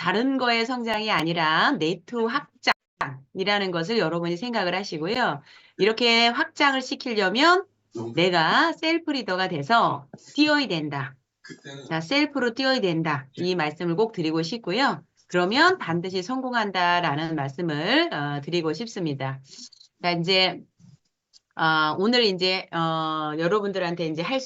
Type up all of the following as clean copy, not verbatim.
다른 거의 성장이 아니라 네트 확장이라는 것을 여러분이 생각을 하시고요. 이렇게 확장을 시키려면 내가 셀프 리더가 돼서 뛰어야 된다. 자, 셀프로 뛰어야 된다. 이 말씀을 꼭 드리고 싶고요. 그러면 반드시 성공한다라는 말씀을 드리고 싶습니다. 자, 이제 오늘 이제 여러분들한테 이제 할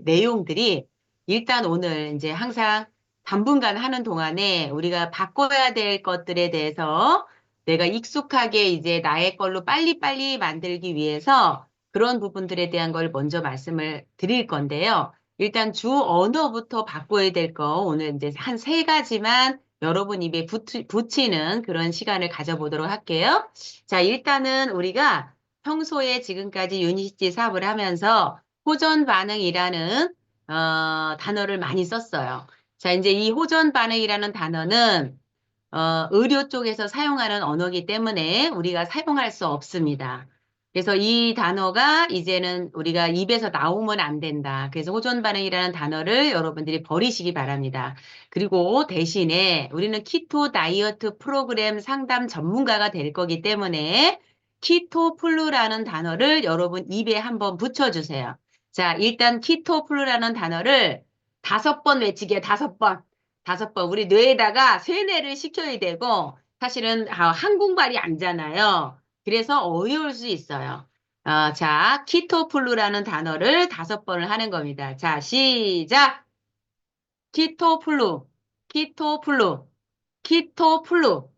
내용들이 일단 오늘 이제 항상 당분간 하는 동안에 우리가 바꿔야 될 것들에 대해서 내가 익숙하게 이제 나의 걸로 빨리빨리 만들기 위해서 그런 부분들에 대한 걸 먼저 말씀을 드릴 건데요. 일단 주 언어부터 바꿔야 될 거 오늘 이제 한 3가지만 여러분 입에 붙이는 그런 시간을 가져보도록 할게요. 자, 일단은 우리가 평소에 지금까지 유니시티 사업을 하면서 호전 반응이라는 단어를 많이 썼어요. 자, 이제 이 호전 반응이라는 단어는 의료 쪽에서 사용하는 언어이기 때문에 우리가 사용할 수 없습니다. 그래서 이 단어가 이제는 우리가 입에서 나오면 안 된다. 그래서 호전 반응이라는 단어를 여러분들이 버리시기 바랍니다. 그리고 대신에 우리는 키토 다이어트 프로그램 상담 전문가가 될 거기 때문에 키토플루라는 단어를 여러분 입에 한번 붙여주세요. 자, 일단 키토플루라는 단어를 5번 외치게 5번. 5번. 우리 뇌에다가 세뇌를 시켜야 되고 사실은 한국말이 아니잖아요. 그래서 어려울 수 있어요. 자, 키토플루라는 단어를 5번을 하는 겁니다. 자, 시작. 키토플루, 키토플루, 키토플루,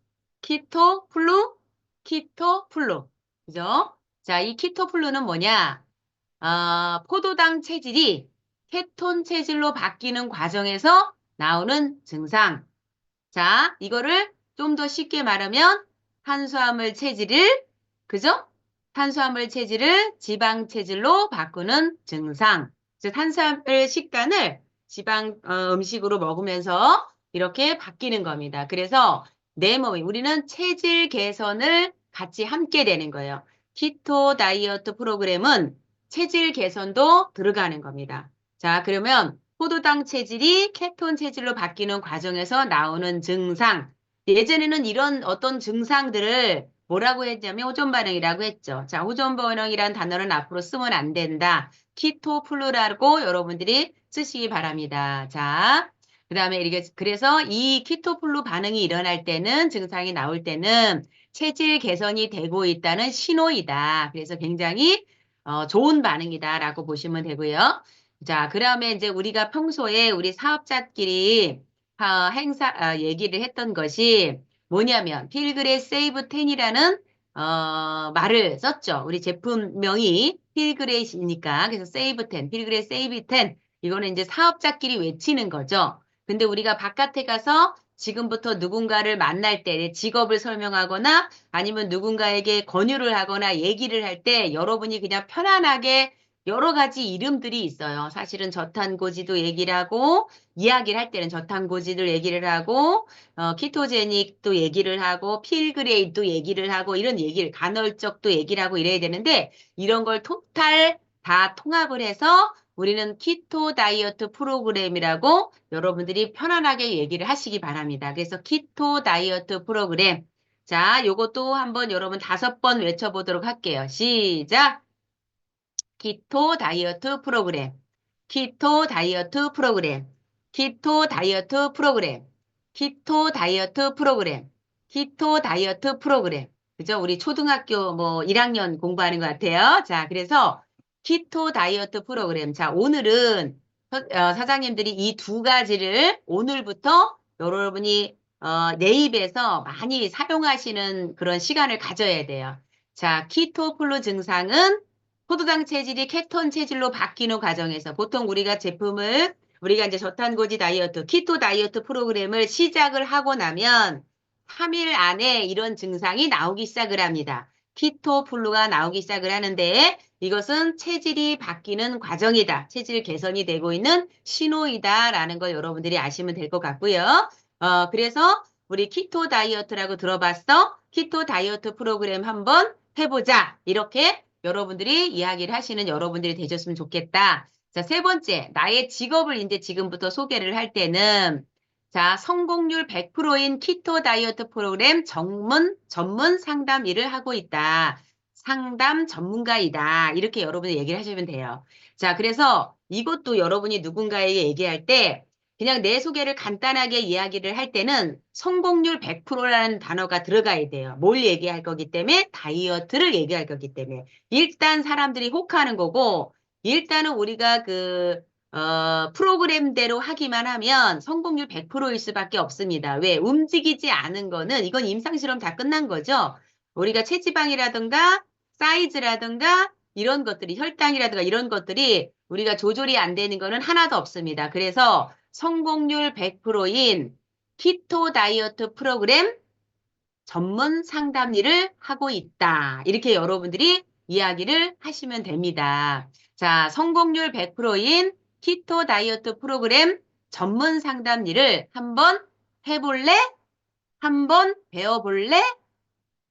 키토플루, 키토플루. 그죠? 자, 이 키토플루는 뭐냐? 포도당 체질이 케톤 체질로 바뀌는 과정에서 나오는 증상. 자, 이거를 좀 더 쉽게 말하면 탄수화물 체질을, 그죠? 탄수화물 체질을 지방 체질로 바꾸는 증상. 즉, 탄수화물 식단을 지방 음식으로 먹으면서 이렇게 바뀌는 겁니다. 그래서 내 몸이, 우리는 체질 개선을 같이 함께 되는 거예요. 키토 다이어트 프로그램은 체질 개선도 들어가는 겁니다. 자, 그러면 포도당 체질이 케톤 체질로 바뀌는 과정에서 나오는 증상. 예전에는 이런 어떤 증상들을 뭐라고 했냐면 호전 반응이라고 했죠. 자, 호전 반응이란 단어는 앞으로 쓰면 안 된다. 키토플루라고 여러분들이 쓰시기 바랍니다. 자, 그다음에 이렇게 그래서 이 키토플루 반응이 일어날 때는 증상이 나올 때는 체질 개선이 되고 있다는 신호이다. 그래서 굉장히 좋은 반응이다라고 보시면 되고요. 자, 그다음에 이제 우리가 평소에 우리 사업자끼리 얘기를 했던 것이 뭐냐면 필그레 세이브 10이라는 말을 썼죠. 우리 제품명이 필그레이니까 그래서 세이브 10, 필그레 세이브 10 이거는 이제 사업자끼리 외치는 거죠. 근데 우리가 바깥에 가서 지금부터 누군가를 만날 때 직업을 설명하거나 아니면 누군가에게 권유를 하거나 얘기를 할 때 여러분이 그냥 편안하게 여러 가지 이름들이 있어요. 사실은 저탄고지도 얘기를 하고 이야기를 할 때는 저탄고지도 얘기를 하고 키토제닉도 얘기를 하고 필그레이도 얘기를 하고 이런 얘기를 간헐적도 얘기를 하고 이래야 되는데 이런 걸 토탈 다 통합을 해서 우리는 키토 다이어트 프로그램이라고 여러분들이 편안하게 얘기를 하시기 바랍니다. 그래서 키토 다이어트 프로그램. 자, 요것도 한번 여러분 5번 외쳐보도록 할게요. 시작! 키토 다이어트 프로그램, 키토 다이어트 프로그램, 키토 다이어트 프로그램, 키토 다이어트 프로그램, 키토 다이어트 프로그램. 그죠? 우리 초등학교 뭐 1학년 공부하는 것 같아요. 자, 그래서 키토 다이어트 프로그램. 자, 오늘은 사장님들이 이 2가지를 오늘부터 여러분이 내 입에서 많이 사용하시는 그런 시간을 가져야 돼요. 자, 키토플루 증상은 포도당 체질이 케톤 체질로 바뀌는 과정에서 보통 우리가 이제 저탄고지 다이어트, 키토 다이어트 프로그램을 시작을 하고 나면 3일 안에 이런 증상이 나오기 시작을 합니다. 키토플루가 나오기 시작을 하는데 이것은 체질이 바뀌는 과정이다. 체질 개선이 되고 있는 신호이다라는 걸 여러분들이 아시면 될 것 같고요. 그래서 우리 키토 다이어트라고 들어봤어? 키토 다이어트 프로그램 한번 해보자. 이렇게 여러분들이 이야기를 하시는 여러분들이 되셨으면 좋겠다. 자, 3번째, 나의 직업을 이제 지금부터 소개를 할 때는 자, 성공률 100%인 키토 다이어트 프로그램 전문 상담 일을 하고 있다. 상담 전문가이다. 이렇게 여러분이 얘기를 하시면 돼요. 자, 그래서 이것도 여러분이 누군가에게 얘기할 때 그냥 내 소개를 간단하게 이야기를 할 때는 성공률 100%라는 단어가 들어가야 돼요. 뭘 얘기할 거기 때문에 다이어트를 얘기할 거기 때문에 일단 사람들이 혹하는 거고 일단은 우리가 프로그램대로 하기만 하면 성공률 100%일 수밖에 없습니다. 왜? 움직이지 않은 거는 이건 임상실험 다 끝난 거죠. 우리가 체지방이라든가 사이즈라든가 이런 것들이 혈당이라든가 이런 것들이 우리가 조절이 안 되는 거는 하나도 없습니다. 그래서 성공률 100%인 키토 다이어트 프로그램 전문 상담 일을 하고 있다. 이렇게 여러분들이 이야기를 하시면 됩니다. 자, 성공률 100%인 키토 다이어트 프로그램 전문 상담 일을 한번 해볼래? 한번 배워볼래?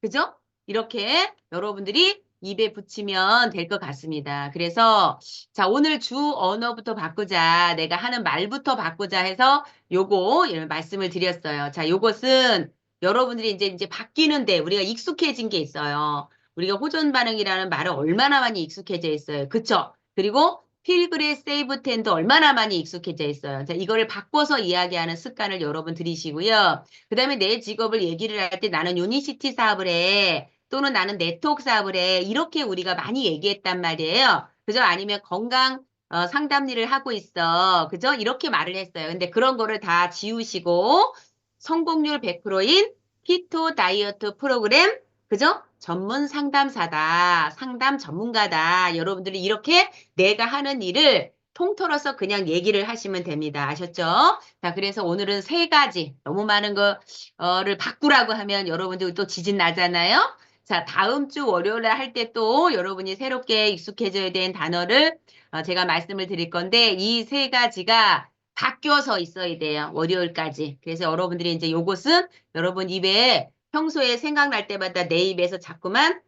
그죠? 이렇게 여러분들이 입에 붙이면 될 것 같습니다. 그래서 자, 오늘 주 언어부터 바꾸자. 내가 하는 말부터 바꾸자 해서 요거 이런 말씀을 드렸어요. 자, 요것은 여러분들이 이제 바뀌는데 우리가 익숙해진 게 있어요. 우리가 호전 반응이라는 말을 얼마나 많이 익숙해져 있어요. 그쵸? 그리고 필그레 세이브 텐도 얼마나 많이 익숙해져 있어요. 자, 이거를 바꿔서 이야기하는 습관을 여러분 들이시고요. 그 다음에 내 직업을 얘기를 할 때 나는 유니시티 사업을 해. 또는 나는 네트워크 사업을 해. 이렇게 우리가 많이 얘기했단 말이에요. 그죠? 아니면 건강 상담 일을 하고 있어. 그죠? 이렇게 말을 했어요. 근데 그런 거를 다 지우시고 성공률 100%인 키토 다이어트 프로그램 그죠? 전문 상담사다. 상담 전문가다. 여러분들이 이렇게 내가 하는 일을 통틀어서 그냥 얘기를 하시면 됩니다. 아셨죠? 자, 그래서 오늘은 세 가지 너무 많은 거를 바꾸라고 하면 여러분들 또 지진 나잖아요. 자, 다음 주 월요일에 할 때 또 여러분이 새롭게 익숙해져야 되는 단어를 제가 말씀을 드릴 건데 이 세 가지가 바뀌어서 있어야 돼요. 월요일까지. 그래서 여러분들이 이제 요것은 여러분 입에 평소에 생각날 때마다 내 입에서 자꾸만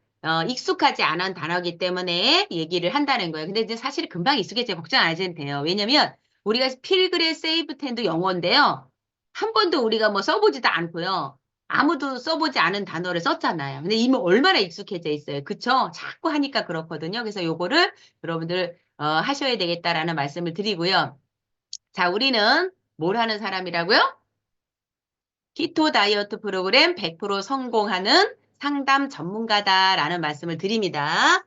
익숙하지 않은 단어이기 때문에 얘기를 한다는 거예요. 근데 이제 사실 금방 익숙해져 걱정 안 하셔도 돼요. 왜냐면 우리가 필그레 세이브 텐도 영어인데요. 한 번도 우리가 뭐 써보지도 않고요. 아무도 써보지 않은 단어를 썼잖아요. 근데 이미 얼마나 익숙해져 있어요. 그쵸? 자꾸 하니까 그렇거든요. 그래서 요거를 여러분들 하셔야 되겠다라는 말씀을 드리고요. 자, 우리는 뭘 하는 사람이라고요? 키토 다이어트 프로그램 100% 성공하는 상담 전문가다라는 말씀을 드립니다.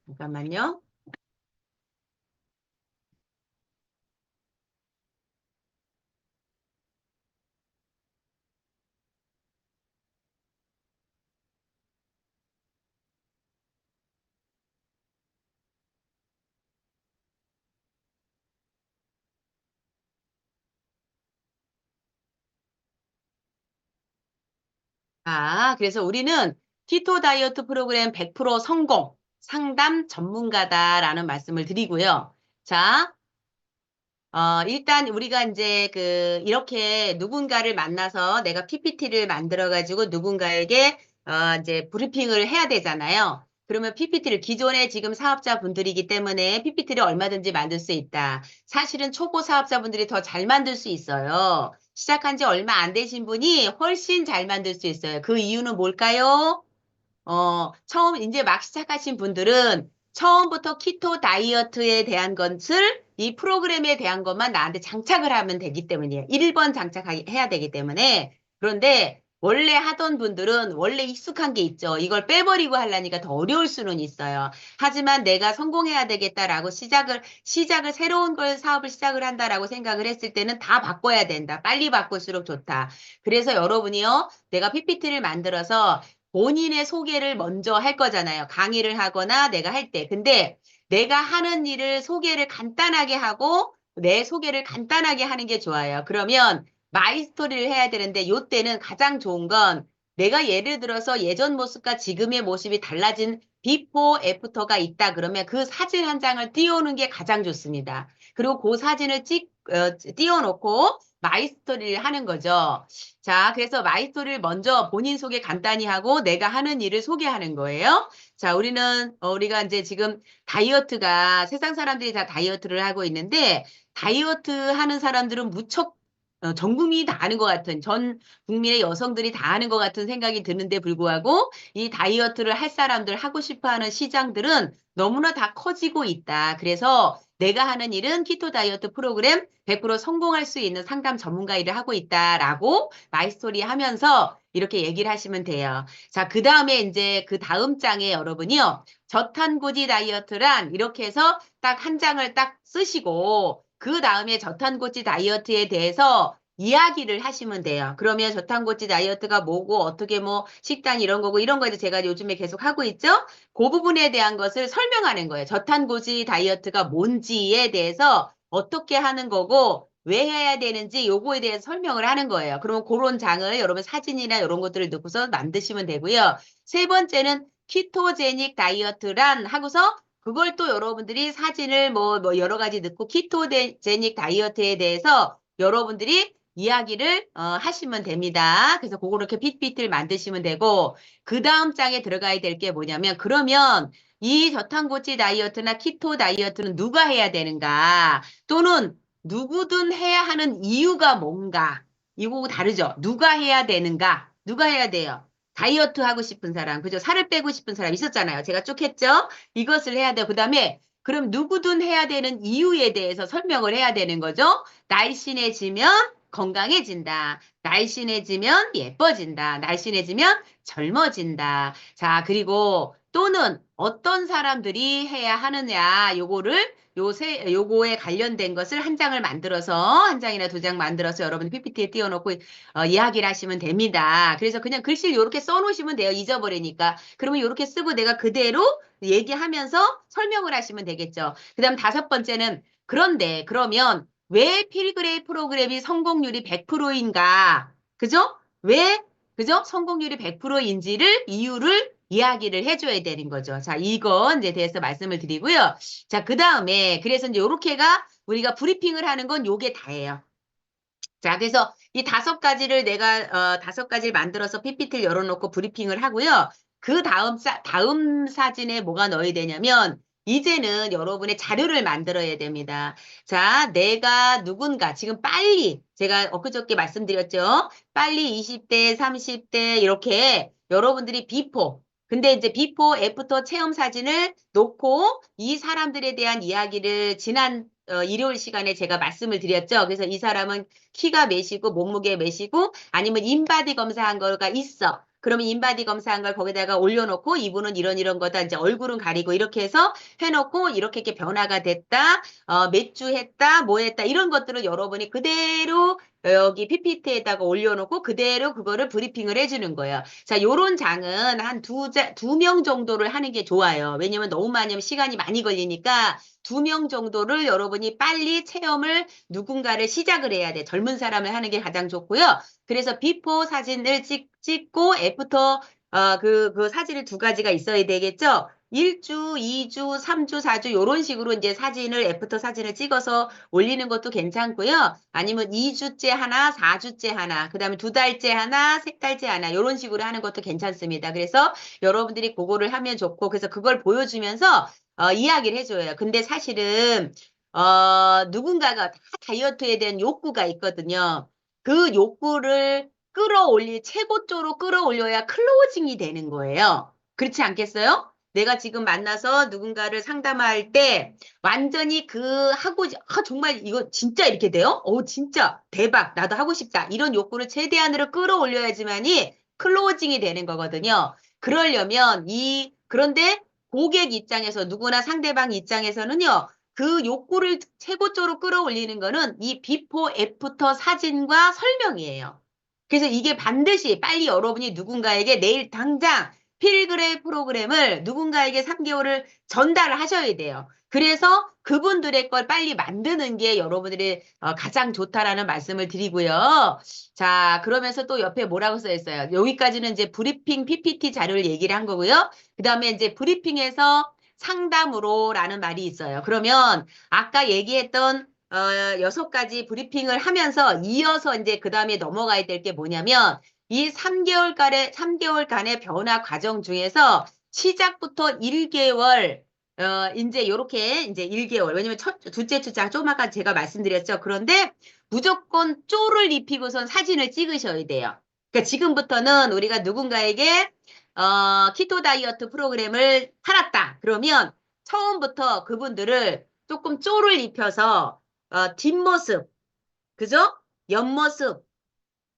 잠깐만요. 그래서 우리는 키토 다이어트 프로그램 100% 성공, 상담 전문가다라는 말씀을 드리고요. 자, 일단 우리가 이제 이렇게 누군가를 만나서 내가 PPT를 만들어가지고 누군가에게, 이제 브리핑을 해야 되잖아요. 그러면 PPT를 기존에 지금 사업자분들이기 때문에 PPT를 얼마든지 만들 수 있다. 사실은 초보 사업자분들이 더 잘 만들 수 있어요. 시작한 지 얼마 안 되신 분이 훨씬 잘 만들 수 있어요. 그 이유는 뭘까요? 처음 이제 막 시작하신 분들은 처음부터 키토 다이어트에 대한 것을 이 프로그램에 대한 것만 나한테 장착을 하면 되기 때문이에요. 1번 장착해야 되기 때문에. 그런데 원래 하던 분들은 원래 익숙한 게 있죠. 이걸 빼버리고 하려니까 더 어려울 수는 있어요. 하지만 내가 성공해야 되겠다라고 시작을 새로운 걸 사업을 시작을 한다라고 생각을 했을 때는 다 바꿔야 된다. 빨리 바꿀수록 좋다. 그래서 여러분이요. 내가 PPT를 만들어서 본인의 소개를 먼저 할 거잖아요. 강의를 하거나 내가 할 때. 근데 내가 하는 일을 소개를 간단하게 하고 내 소개를 간단하게 하는 게 좋아요. 그러면 마이 스토리를 해야 되는데 요때는 가장 좋은 건 내가 예를 들어서 예전 모습과 지금의 모습이 달라진 비포 애프터가 있다 그러면 그 사진 한 장을 띄우는 게 가장 좋습니다. 그리고 그 사진을 띄워놓고 마이 스토리를 하는 거죠. 자, 그래서 마이 스토리를 먼저 본인 소개 간단히 하고 내가 하는 일을 소개하는 거예요. 자, 우리가 이제 지금 다이어트가 세상 사람들이 다 다이어트를 하고 있는데 다이어트 하는 사람들은 무척 전 국민이 다 아는 것 같은, 전 국민의 여성들이 다 아는 것 같은 생각이 드는데 불구하고 이 다이어트를 할 사람들, 하고 싶어 하는 시장들은 너무나 다 커지고 있다. 그래서 내가 하는 일은 키토 다이어트 프로그램 100% 성공할 수 있는 상담 전문가 일을 하고 있다라고 마이스토리 하면서 이렇게 얘기를 하시면 돼요. 자, 그 다음에 이제 그 다음 장에 여러분이요. 저탄고지 다이어트란 이렇게 해서 딱 한 장을 딱 쓰시고 그 다음에 저탄고지 다이어트에 대해서 이야기를 하시면 돼요. 그러면 저탄고지 다이어트가 뭐고 어떻게 뭐 식단 이런 거고 이런 거에도 제가 요즘에 계속 하고 있죠. 그 부분에 대한 것을 설명하는 거예요. 저탄고지 다이어트가 뭔지에 대해서 어떻게 하는 거고 왜 해야 되는지 요거에 대해서 설명을 하는 거예요. 그러면 그런 장을 여러분 사진이나 이런 것들을 넣고서 만드시면 되고요. 세 번째는 키토제닉 다이어트란 하고서 그걸 또 여러분들이 사진을 뭐 여러 가지 넣고 키토제닉 다이어트에 대해서 여러분들이 이야기를 하시면 됩니다. 그래서 그렇게 PPT를 만드시면 되고 그 다음 장에 들어가야 될 게 뭐냐면 그러면 이 저탄고지 다이어트나 키토 다이어트는 누가 해야 되는가 또는 누구든 해야 하는 이유가 뭔가 이거 다르죠. 누가 해야 되는가 누가 해야 돼요. 다이어트 하고 싶은 사람 그죠? 살을 빼고 싶은 사람 있었잖아요. 제가 쭉 했죠. 이것을 해야 돼요. 그 다음에 그럼 누구든 해야 되는 이유에 대해서 설명을 해야 되는 거죠. 날씬해지면 건강해진다. 날씬해지면 예뻐진다. 날씬해지면 젊어진다. 자, 그리고 또는 어떤 사람들이 해야 하느냐, 요거를 요거에 관련된 것을 한 장을 만들어서 한 장이나 두 장 만들어서 여러분 PPT에 띄워놓고 이야기를 하시면 됩니다. 그래서 그냥 글씨를 이렇게 써놓으시면 돼요. 잊어버리니까. 그러면 이렇게 쓰고 내가 그대로 얘기하면서 설명을 하시면 되겠죠. 그 다음 다섯 번째는 그런데 그러면 왜 필그레이 프로그램이 성공률이 100%인가? 그죠? 왜, 그죠? 성공률이 100%인지를, 이유를 이야기를 해줘야 되는 거죠. 자, 이건 이제 대해서 말씀을 드리고요. 자, 그 다음에, 그래서 이제 요렇게가 우리가 브리핑을 하는 건 요게 다예요. 자, 그래서 이 다섯 가지를 내가, 다섯 가지를 만들어서 PPT를 열어놓고 브리핑을 하고요. 그 다음 사진에 뭐가 넣어야 되냐면, 이제는 여러분의 자료를 만들어야 됩니다. 자, 내가 누군가, 지금 빨리, 제가 엊그저께 말씀드렸죠? 빨리 20대, 30대, 이렇게 여러분들이 비포, 근데 이제 비포, 애프터 체험 사진을 놓고 이 사람들에 대한 이야기를 지난 일요일 시간에 제가 말씀을 드렸죠. 그래서 이 사람은 키가 몇이고 몸무게 몇이고 아니면 인바디 검사한 거가 있어. 그러면 인바디 검사한 걸 거기다가 올려놓고 이분은 이런 거다. 이제 얼굴은 가리고 이렇게 해서 해놓고 이렇게 변화가 됐다. 몇 주 했다. 뭐 했다. 이런 것들을 여러분이 그대로 여기 PPT에다가 올려놓고 그대로 그거를 브리핑을 해주는 거예요. 자, 요런 장은 한 두 명 정도를 하는 게 좋아요. 왜냐면 너무 많이 하면 시간이 많이 걸리니까 2명 정도를 여러분이 빨리 체험을 누군가를 시작을 해야 돼. 젊은 사람을 하는 게 가장 좋고요. 그래서 비포 사진을 찍고 애프터 그 사진을 두 가지가 있어야 되겠죠. 1주, 2주, 3주, 4주 이런 식으로 이제 사진을 애프터 사진을 찍어서 올리는 것도 괜찮고요. 아니면 2주째 하나, 4주째 하나, 그다음에 2달째 하나, 3달째 하나 이런 식으로 하는 것도 괜찮습니다. 그래서 여러분들이 그거를 하면 좋고 그래서 그걸 보여주면서 이야기를 해줘요. 근데 사실은 누군가가 다 다이어트에 대한 욕구가 있거든요. 그 욕구를 최고조로 끌어올려야 클로징이 되는 거예요. 그렇지 않겠어요? 내가 지금 만나서 누군가를 상담할 때 완전히 정말 이거 진짜 이렇게 돼요? 진짜 대박. 나도 하고 싶다. 이런 욕구를 최대한으로 끌어올려야지만이 클로징이 되는 거거든요. 그러려면 그런데 고객 입장에서 누구나 상대방 입장에서는요. 그 욕구를 최고조로 끌어올리는 거는 이 비포 애프터 사진과 설명이에요. 그래서 이게 반드시 빨리 여러분이 누군가에게 내일 당장 필그레이 프로그램을 누군가에게 3개월을 전달을 하셔야 돼요. 그래서 그분들의 걸 빨리 만드는 게 여러분들이 가장 좋다라는 말씀을 드리고요. 자, 그러면서 또 옆에 뭐라고 써 있어요? 여기까지는 이제 브리핑 PPT 자료를 얘기를 한 거고요. 그 다음에 이제 브리핑에서 상담으로라는 말이 있어요. 그러면 아까 얘기했던 6가지 브리핑을 하면서 이어서 이제 그 다음에 넘어가야 될 게 뭐냐면 이 3개월간의 변화 과정 중에서 시작부터 1개월 이제 요렇게 이제 1개월 왜냐면 둘째 주 조금 아까 제가 말씀드렸죠. 그런데 무조건 쪼를 입히고선 사진을 찍으셔야 돼요. 그러니까 지금부터는 우리가 누군가에게 키토 다이어트 프로그램을 팔았다. 그러면 처음부터 그분들을 조금 쪼를 입혀서 뒷모습, 그죠? 옆모습,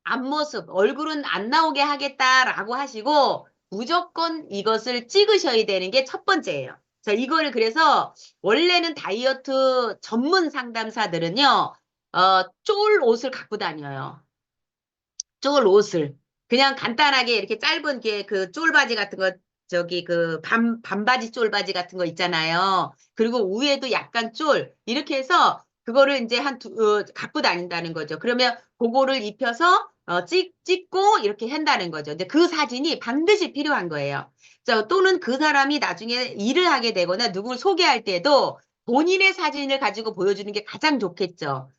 앞모습, 얼굴은 안 나오게 하겠다라고 하시고 무조건 이것을 찍으셔야 되는 게 첫 번째예요. 자, 이거를 그래서 원래는 다이어트 전문 상담사들은요, 쫄 옷을 갖고 다녀요. 쫄 옷을. 그냥 간단하게 이렇게 짧은 게 쫄바지 같은 거, 저기 반바지 쫄바지 같은 거 있잖아요. 그리고 위에도 약간 쫄. 이렇게 해서 그거를 이제 갖고 다닌다는 거죠. 그러면 그거를 입혀서 찍고 이렇게 한다는 거죠. 근데 그 사진이 반드시 필요한 거예요. 자, 또는 그 사람이 나중에 일을 하게 되거나 누굴 소개할 때도 본인의 사진을 가지고 보여주는 게 가장 좋겠죠.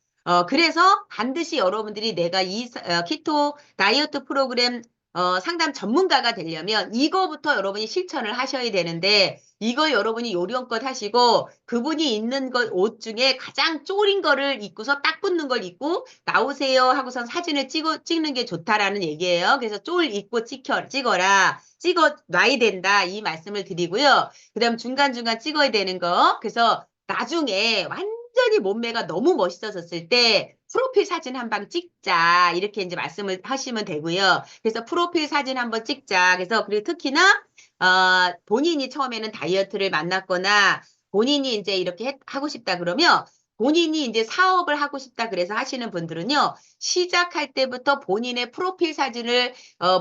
그래서 반드시 여러분들이 내가 키토 다이어트 프로그램 상담 전문가가 되려면 이거부터 여러분이 실천을 하셔야 되는데 이걸 여러분이 요령껏 하시고 그분이 입는 옷 중에 가장 쪼린 거를 입고서 딱 붙는 걸 입고 나오세요 하고선 사진을 찍는 게 좋다라는 얘기예요. 그래서 쫄 입고 찍어라. 찍어놔야 된다. 이 말씀을 드리고요. 그 다음 중간중간 찍어야 되는 거. 그래서 나중에 완전히 몸매가 너무 멋있어졌을 때 프로필 사진 한 방 찍자 이렇게 이제 말씀을 하시면 되고요. 그래서 프로필 사진 한번 찍자. 그리고 특히나 본인이 처음에는 다이어트를 만났거나 본인이 이제 이렇게 하고 싶다 그러면 본인이 이제 사업을 하고 싶다 그래서 하시는 분들은요. 시작할 때부터 본인의 프로필 사진을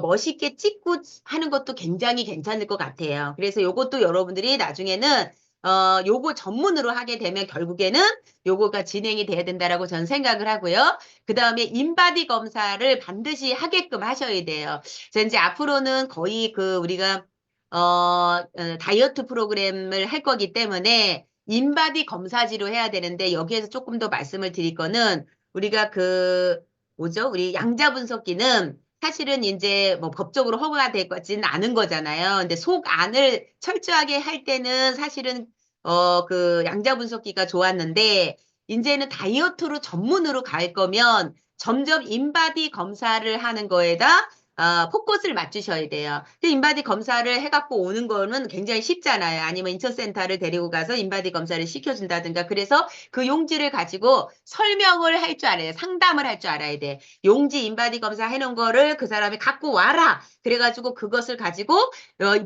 멋있게 찍고 하는 것도 굉장히 괜찮을 것 같아요. 그래서 요것도 여러분들이 나중에는 요거 전문으로 하게 되면 결국에는 요거가 진행이 돼야 된다라고 저는 생각을 하고요. 그 다음에 인바디 검사를 반드시 하게끔 하셔야 돼요. 자, 이제 앞으로는 거의 우리가, 다이어트 프로그램을 할 거기 때문에 인바디 검사지로 해야 되는데 여기에서 조금 더 말씀을 드릴 거는 우리가 뭐죠? 우리 양자 분석기는 사실은 이제 뭐 법적으로 허가가 되지는 않은 거잖아요. 근데 속 안을 철저하게 할 때는 사실은 양자 분석기가 좋았는데 이제는 다이어트로 전문으로 갈 거면 점점 인바디 검사를 하는 거에다 포커스를 맞추셔야 돼요. 인바디 검사를 해갖고 오는 거는 굉장히 쉽잖아요. 아니면 인처센터를 데리고 가서 인바디 검사를 시켜준다든가. 그래서 그 용지를 가지고 설명을 할 줄 알아야 돼. 상담을 할 줄 알아야 돼. 용지 인바디 검사 해놓은 거를 그 사람이 갖고 와라. 그래가지고 그것을 가지고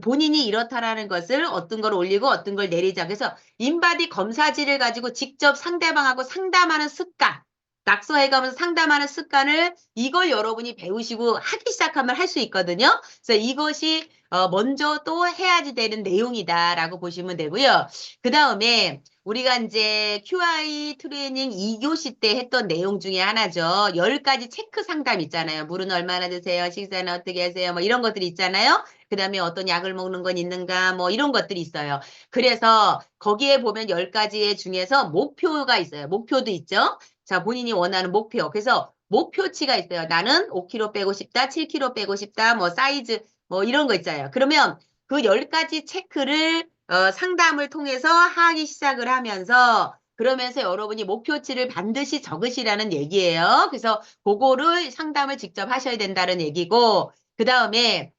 본인이 이렇다라는 것을 어떤 걸 올리고 어떤 걸 내리자. 그래서 인바디 검사지를 가지고 직접 상대방하고 상담하는 습관. 낙서해가면서 상담하는 습관을 이걸 여러분이 배우시고 하기 시작하면 할 수 있거든요. 그래서 이것이 먼저 또 해야지 되는 내용이다라고 보시면 되고요. 그 다음에 우리가 이제 QI 트레이닝 2교시 때 했던 내용 중에 하나죠. 10가지 체크 상담 있잖아요. 물은 얼마나 드세요? 식사는 어떻게 하세요? 뭐 이런 것들이 있잖아요. 그 다음에 어떤 약을 먹는 건 있는가? 뭐 이런 것들이 있어요. 그래서 거기에 보면 10가지 중에서 목표가 있어요. 목표도 있죠. 자, 본인이 원하는 목표. 그래서 목표치가 있어요. 나는 5kg 빼고 싶다, 7kg 빼고 싶다, 뭐 사이즈, 뭐 이런 거 있잖아요. 그러면 그 10가지 체크를 상담을 통해서 하기 시작을 하면서 그러면서 여러분이 목표치를 반드시 적으시라는 얘기예요. 그래서 그거를 상담을 직접 하셔야 된다는 얘기고 그 다음에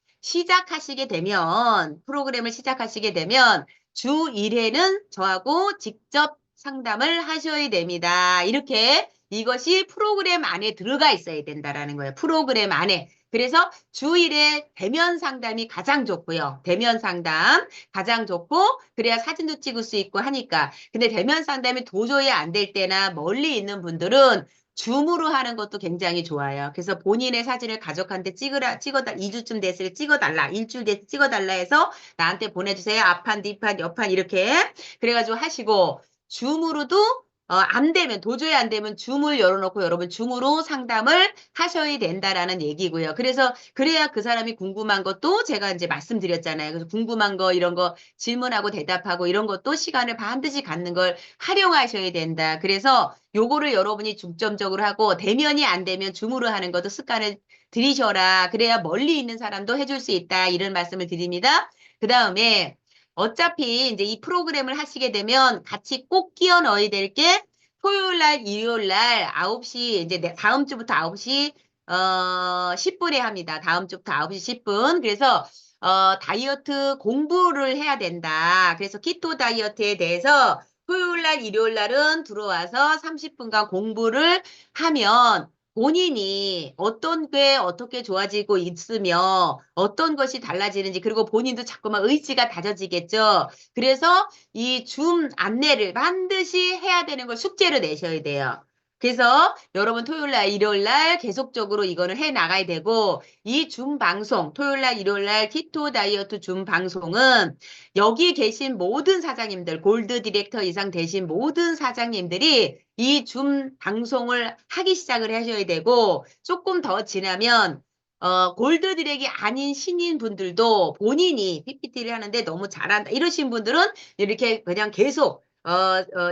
프로그램을 시작하시게 되면 주 1회는 저하고 직접 상담을 하셔야 됩니다. 이렇게 이것이 프로그램 안에 들어가 있어야 된다라는 거예요. 프로그램 안에. 그래서 주일에 대면 상담이 가장 좋고요. 대면 상담 가장 좋고 그래야 사진도 찍을 수 있고 하니까. 근데 대면 상담이 도저히 안 될 때나 멀리 있는 분들은 줌으로 하는 것도 굉장히 좋아요. 그래서 본인의 사진을 가족한테 찍어달라, 2주쯤 됐을 때 찍어달라, 일주일 됐을 때 찍어달라 해서 나한테 보내주세요. 앞판, 뒷판, 옆판 이렇게. 그래가지고 하시고 줌으로도 안 되면 도저히 안 되면 줌을 열어놓고 여러분 줌으로 상담을 하셔야 된다라는 얘기고요. 그래서 그래야 그 사람이 궁금한 것도 제가 이제 말씀드렸잖아요. 그래서 궁금한 거 이런 거 질문하고 대답하고 이런 것도 시간을 반드시 갖는 걸 활용하셔야 된다. 그래서 요거를 여러분이 중점적으로 하고 대면이 안 되면 줌으로 하는 것도 습관을 들이셔라. 그래야 멀리 있는 사람도 해줄 수 있다. 이런 말씀을 드립니다. 그 다음에 어차피 이제 이 프로그램을 하시게 되면 같이 꼭 끼워 넣어야 될 게 토요일 날, 일요일 날 9시, 이제 다음 주부터 9시, 10분에 합니다. 다음 주부터 9시 10분. 그래서, 다이어트 공부를 해야 된다. 그래서 키토 다이어트에 대해서 토요일 날, 일요일 날은 들어와서 30분간 공부를 하면 본인이 어떤 게 어떻게 좋아지고 있으며 어떤 것이 달라지는지 그리고 본인도 자꾸만 의지가 다져지겠죠. 그래서 이 줌 안내를 반드시 해야 되는 걸 숙제로 내셔야 돼요. 그래서 여러분 토요일 날, 일요일 날 계속적으로 이거는 해 나가야 되고 이 줌 방송, 토요일 날, 일요일 날 키토 다이어트 줌 방송은 여기 계신 모든 사장님들, 골드 디렉터 이상 되신 모든 사장님들이 이 줌 방송을 하기 시작을 하셔야 되고 조금 더 지나면 골드 디렉이 아닌 신인 분들도 본인이 PPT를 하는데 너무 잘한다 이러신 분들은 이렇게 그냥 계속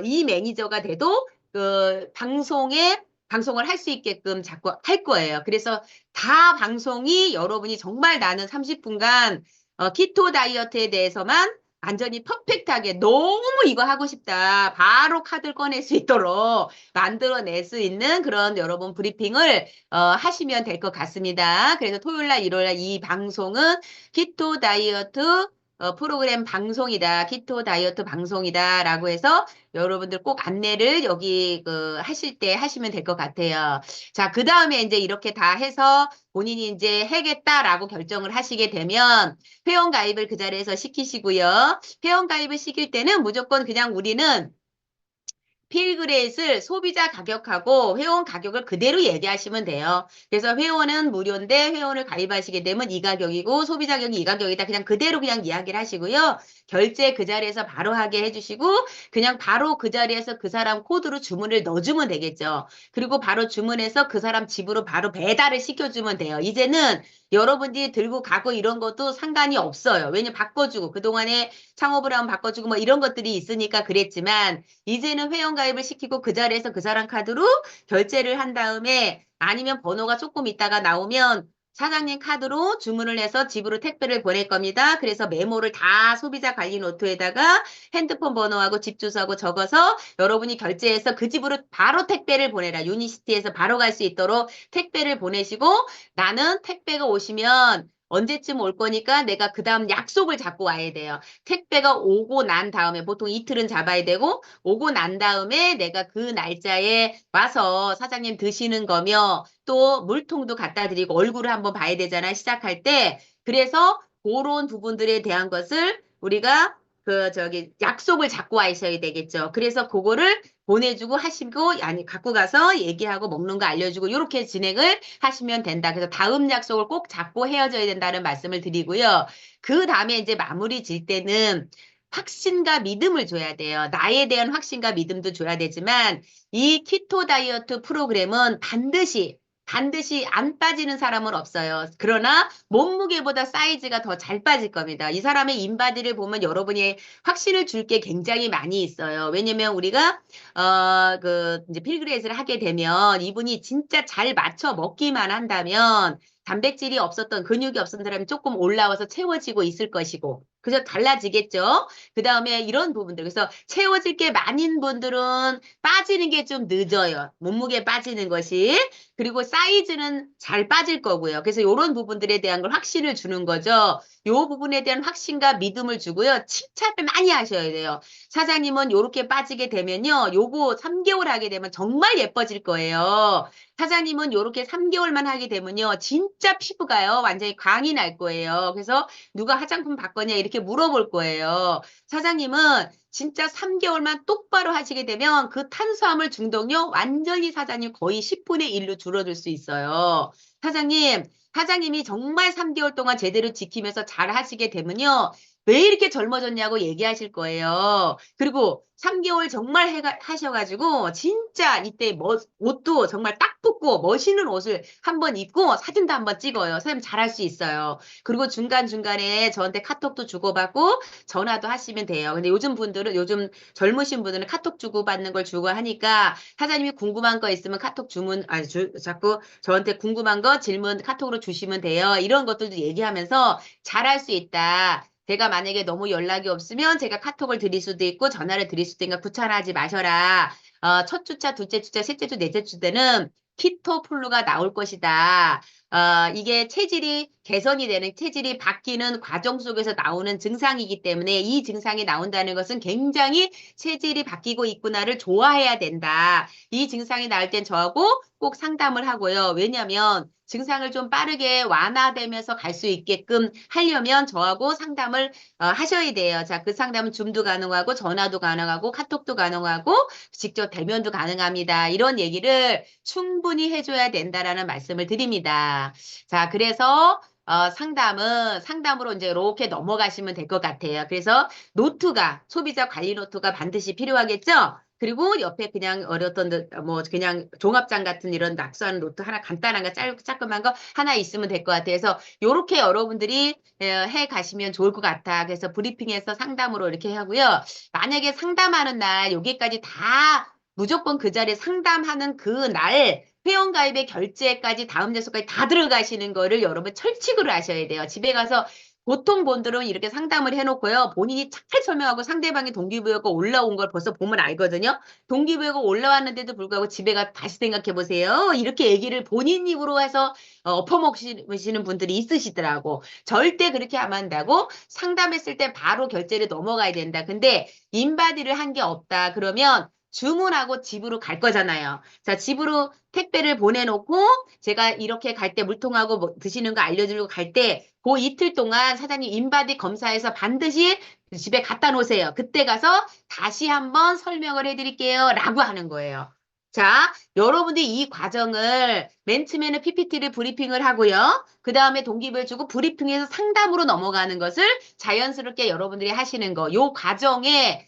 이 매니저가 돼도 그 방송을 할 수 있게끔 자꾸 할 거예요. 그래서 다 방송이 여러분이 정말 나는 30분간 키토 다이어트에 대해서만 완전히 퍼펙트하게 너무 이거 하고 싶다. 바로 카드를 꺼낼 수 있도록 만들어낼 수 있는 그런 여러분 브리핑을 하시면 될 것 같습니다. 그래서 토요일 날, 일요일 날 이 방송은 키토 다이어트 프로그램 방송이다. 키토 다이어트 방송이다라고 해서 여러분들 꼭 안내를 여기 하실 때 하시면 될 것 같아요. 자, 그 다음에 이제 이렇게 다 해서 본인이 이제 해겠다라고 결정을 하시게 되면 회원 가입을 그 자리에서 시키시고요. 회원 가입을 시킬 때는 무조건 그냥 우리는 필그렛을 소비자 가격하고 회원 가격을 그대로 얘기하시면 돼요. 그래서 회원은 무료인데 회원을 가입하시게 되면 이 가격이고 소비자 가격이 이 가격이다. 그냥 그대로 그냥 이야기를 하시고요. 결제 그 자리에서 바로 하게 해주시고 그냥 바로 그 자리에서 그 사람 코드로 주문을 넣어주면 되겠죠. 그리고 바로 주문해서 그 사람 집으로 바로 배달을 시켜주면 돼요. 이제는 여러분들이 들고 가고 이런 것도 상관이 없어요. 왜냐면 바꿔주고 그동안에 창업을 하면 바꿔주고 뭐 이런 것들이 있으니까 그랬지만 이제는 회원가입을 시키고 그 자리에서 그 사람 카드로 결제를 한 다음에 아니면 번호가 조금 있다가 나오면 사장님 카드로 주문을 해서 집으로 택배를 보낼 겁니다. 그래서 메모를 다 소비자 관리 노트에다가 핸드폰 번호하고 집 주소하고 적어서 여러분이 결제해서 그 집으로 바로 택배를 보내라. 유니시티에서 바로 갈 수 있도록 택배를 보내시고 나는 택배가 오시면 언제쯤 올 거니까 내가 그 다음 약속을 잡고 와야 돼요. 택배가 오고 난 다음에 보통 이틀은 잡아야 되고 오고 난 다음에 내가 그 날짜에 와서 사장님 드시는 거며 또 물통도 갖다 드리고 얼굴을 한번 봐야 되잖아 시작할 때. 그래서 그런 부분들에 대한 것을 우리가 약속을 잡고 와 있어야 되겠죠. 그래서 그거를 보내주고 하시고 아니 갖고 가서 얘기하고 먹는 거 알려주고 이렇게 진행을 하시면 된다. 그래서 다음 약속을 꼭 잡고 헤어져야 된다는 말씀을 드리고요. 그 다음에 이제 마무리 질 때는 확신과 믿음을 줘야 돼요. 나에 대한 확신과 믿음도 줘야 되지만 이 키토 다이어트 프로그램은 반드시 안 빠지는 사람은 없어요. 그러나 몸무게보다 사이즈가 더 잘 빠질 겁니다. 이 사람의 인바디를 보면 여러분이 확신을 줄 게 굉장히 많이 있어요. 왜냐면 우리가 이제 필그렛을 하게 되면 이분이 진짜 잘 맞춰 먹기만 한다면 단백질이 없었던 근육이 없었던 사람이 조금 올라와서 채워지고 있을 것이고 그래서 달라지겠죠. 그 다음에 이런 부분들 그래서 채워질 게 많은 분들은 빠지는 게 좀 늦어요. 몸무게 빠지는 것이 그리고 사이즈는 잘 빠질 거고요. 그래서 이런 부분들에 대한 걸 확신을 주는 거죠. 이 부분에 대한 확신과 믿음을 주고요. 칭찬을 많이 하셔야 돼요. 사장님은 이렇게 빠지게 되면요. 요거 3개월 하게 되면 정말 예뻐질 거예요. 사장님은 이렇게 3개월만 하게 되면요. 진짜 피부가요. 완전히 광이 날 거예요. 그래서 누가 화장품 바꿨냐 이렇게 물어볼 거예요. 사장님은 진짜 3개월만 똑바로 하시게 되면 그 탄수화물 중독요. 완전히 사장님 거의 10분의 1로 줄어들 수 있어요. 사장님이 정말 3개월 동안 제대로 지키면서 잘 하시게 되면요. 왜 이렇게 젊어졌냐고 얘기하실 거예요. 그리고 3개월 정말 하셔가지고 진짜 이때 옷도 정말 딱 붙고 멋있는 옷을 한번 입고 사진도 한번 찍어요. 선생님 잘할 수 있어요. 그리고 중간중간에 저한테 카톡도 주고받고 전화도 하시면 돼요. 근데 요즘 젊으신 분들은 카톡 주고받는 걸 주고 하니까 사장님이 궁금한 거 있으면 카톡 자꾸 저한테 궁금한 거 질문 카톡으로 주시면 돼요. 이런 것들도 얘기하면서 잘할 수 있다. 제가 만약에 너무 연락이 없으면 제가 카톡을 드릴 수도 있고 전화를 드릴 수도 있으니까 귀찮아하지 마셔라. 첫 주차, 둘째 주차, 셋째 주, 넷째 주 때는 키토플루가 나올 것이다. 이게 체질이 개선이 되는, 체질이 바뀌는 과정 속에서 나오는 증상이기 때문에 이 증상이 나온다는 것은 굉장히 체질이 바뀌고 있구나를 좋아해야 된다. 이 증상이 나올 땐 저하고 꼭 상담을 하고요. 왜냐하면 증상을 좀 빠르게 완화되면서 갈 수 있게끔 하려면 저하고 상담을 하셔야 돼요. 자, 그 상담은 줌도 가능하고 전화도 가능하고 카톡도 가능하고 직접 대면도 가능합니다. 이런 얘기를 충분히 해줘야 된다라는 말씀을 드립니다. 자, 그래서 상담으로 이제 이렇게 넘어가시면 될 것 같아요. 그래서 노트가, 소비자 관리 노트가 반드시 필요하겠죠? 그리고 옆에 그냥 뭐 그냥 종합장 같은 이런 낙서하는 노트 하나 간단한 거 짧게만 거 하나 있으면 될 것 같아요. 그래서 요렇게 여러분들이 해 가시면 좋을 것 같아. 그래서 브리핑에서 상담으로 이렇게 하고요. 만약에 상담하는 날 여기까지 다 무조건 그 자리에 상담하는 그 날 회원가입의 결제까지 다음 녀석까지 다 들어가시는 거를 여러분 철칙으로 하셔야 돼요. 집에 가서 보통 분들은 이렇게 상담을 해놓고요. 본인이 잘 설명하고 상대방의 동기부여가 올라온 걸 벌써 보면 알거든요. 동기부여가 올라왔는데도 불구하고 집에 가 다시 생각해 보세요. 이렇게 얘기를 본인 입으로 해서 엎어먹으시는 분들이 있으시더라고. 절대 그렇게 하면 안 된다고. 상담했을 때 바로 결제를 넘어가야 된다. 근데 인바디를 한 게 없다. 그러면 주문하고 집으로 갈 거잖아요. 자, 집으로 택배를 보내놓고 제가 이렇게 갈 때 물통하고 뭐 드시는 거 알려주고 갈 때 그 이틀 동안 사장님 인바디 검사해서 반드시 집에 갖다 놓으세요. 그때 가서 다시 한번 설명을 해드릴게요. 라고 하는 거예요. 자, 여러분들이 이 과정을 맨 처음에는 PPT를 브리핑을 하고요. 그 다음에 동기부여 주고 브리핑에서 상담으로 넘어가는 것을 자연스럽게 여러분들이 하시는 거. 요 과정에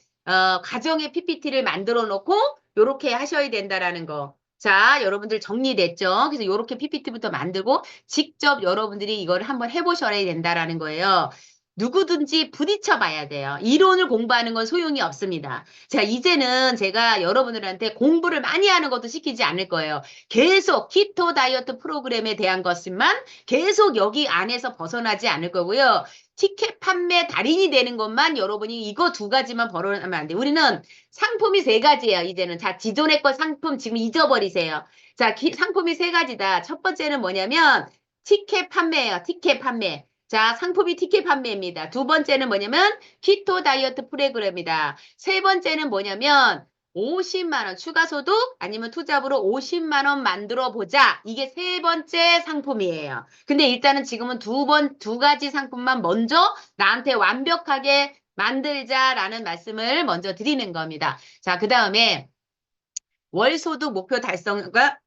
PPT를 만들어 놓고 요렇게 하셔야 된다라는 거. 자, 여러분들 정리됐죠? 그래서 요렇게 PPT부터 만들고 직접 여러분들이 이걸 한번 해보셔야 된다라는 거예요. 누구든지 부딪혀 봐야 돼요. 이론을 공부하는 건 소용이 없습니다. 자, 이제는 제가 여러분들한테 공부를 많이 하는 것도 시키지 않을 거예요. 계속 키토 다이어트 프로그램에 대한 것만 계속 여기 안에서 벗어나지 않을 거고요. 티켓 판매 달인이 되는 것만 여러분이 이거 두 가지만 벌어내면 안 돼요. 우리는 상품이 세 가지예요. 이제는. 자, 기존의 거 상품 지금 잊어버리세요. 자, 상품이 세 가지다. 첫 번째는 뭐냐면 티켓 판매예요. 티켓 판매. 자, 상품이 티켓 판매입니다. 두 번째는 뭐냐면 키토 다이어트 프로그램이다. 세 번째는 뭐냐면 50만 원 추가 소득 아니면 투잡으로 50만 원 만들어 보자. 이게 세 번째 상품이에요. 근데 일단은 지금은 두 가지 상품만 먼저 나한테 완벽하게 만들자라는 말씀을 먼저 드리는 겁니다. 자, 그 다음에 월소득 목표 달성과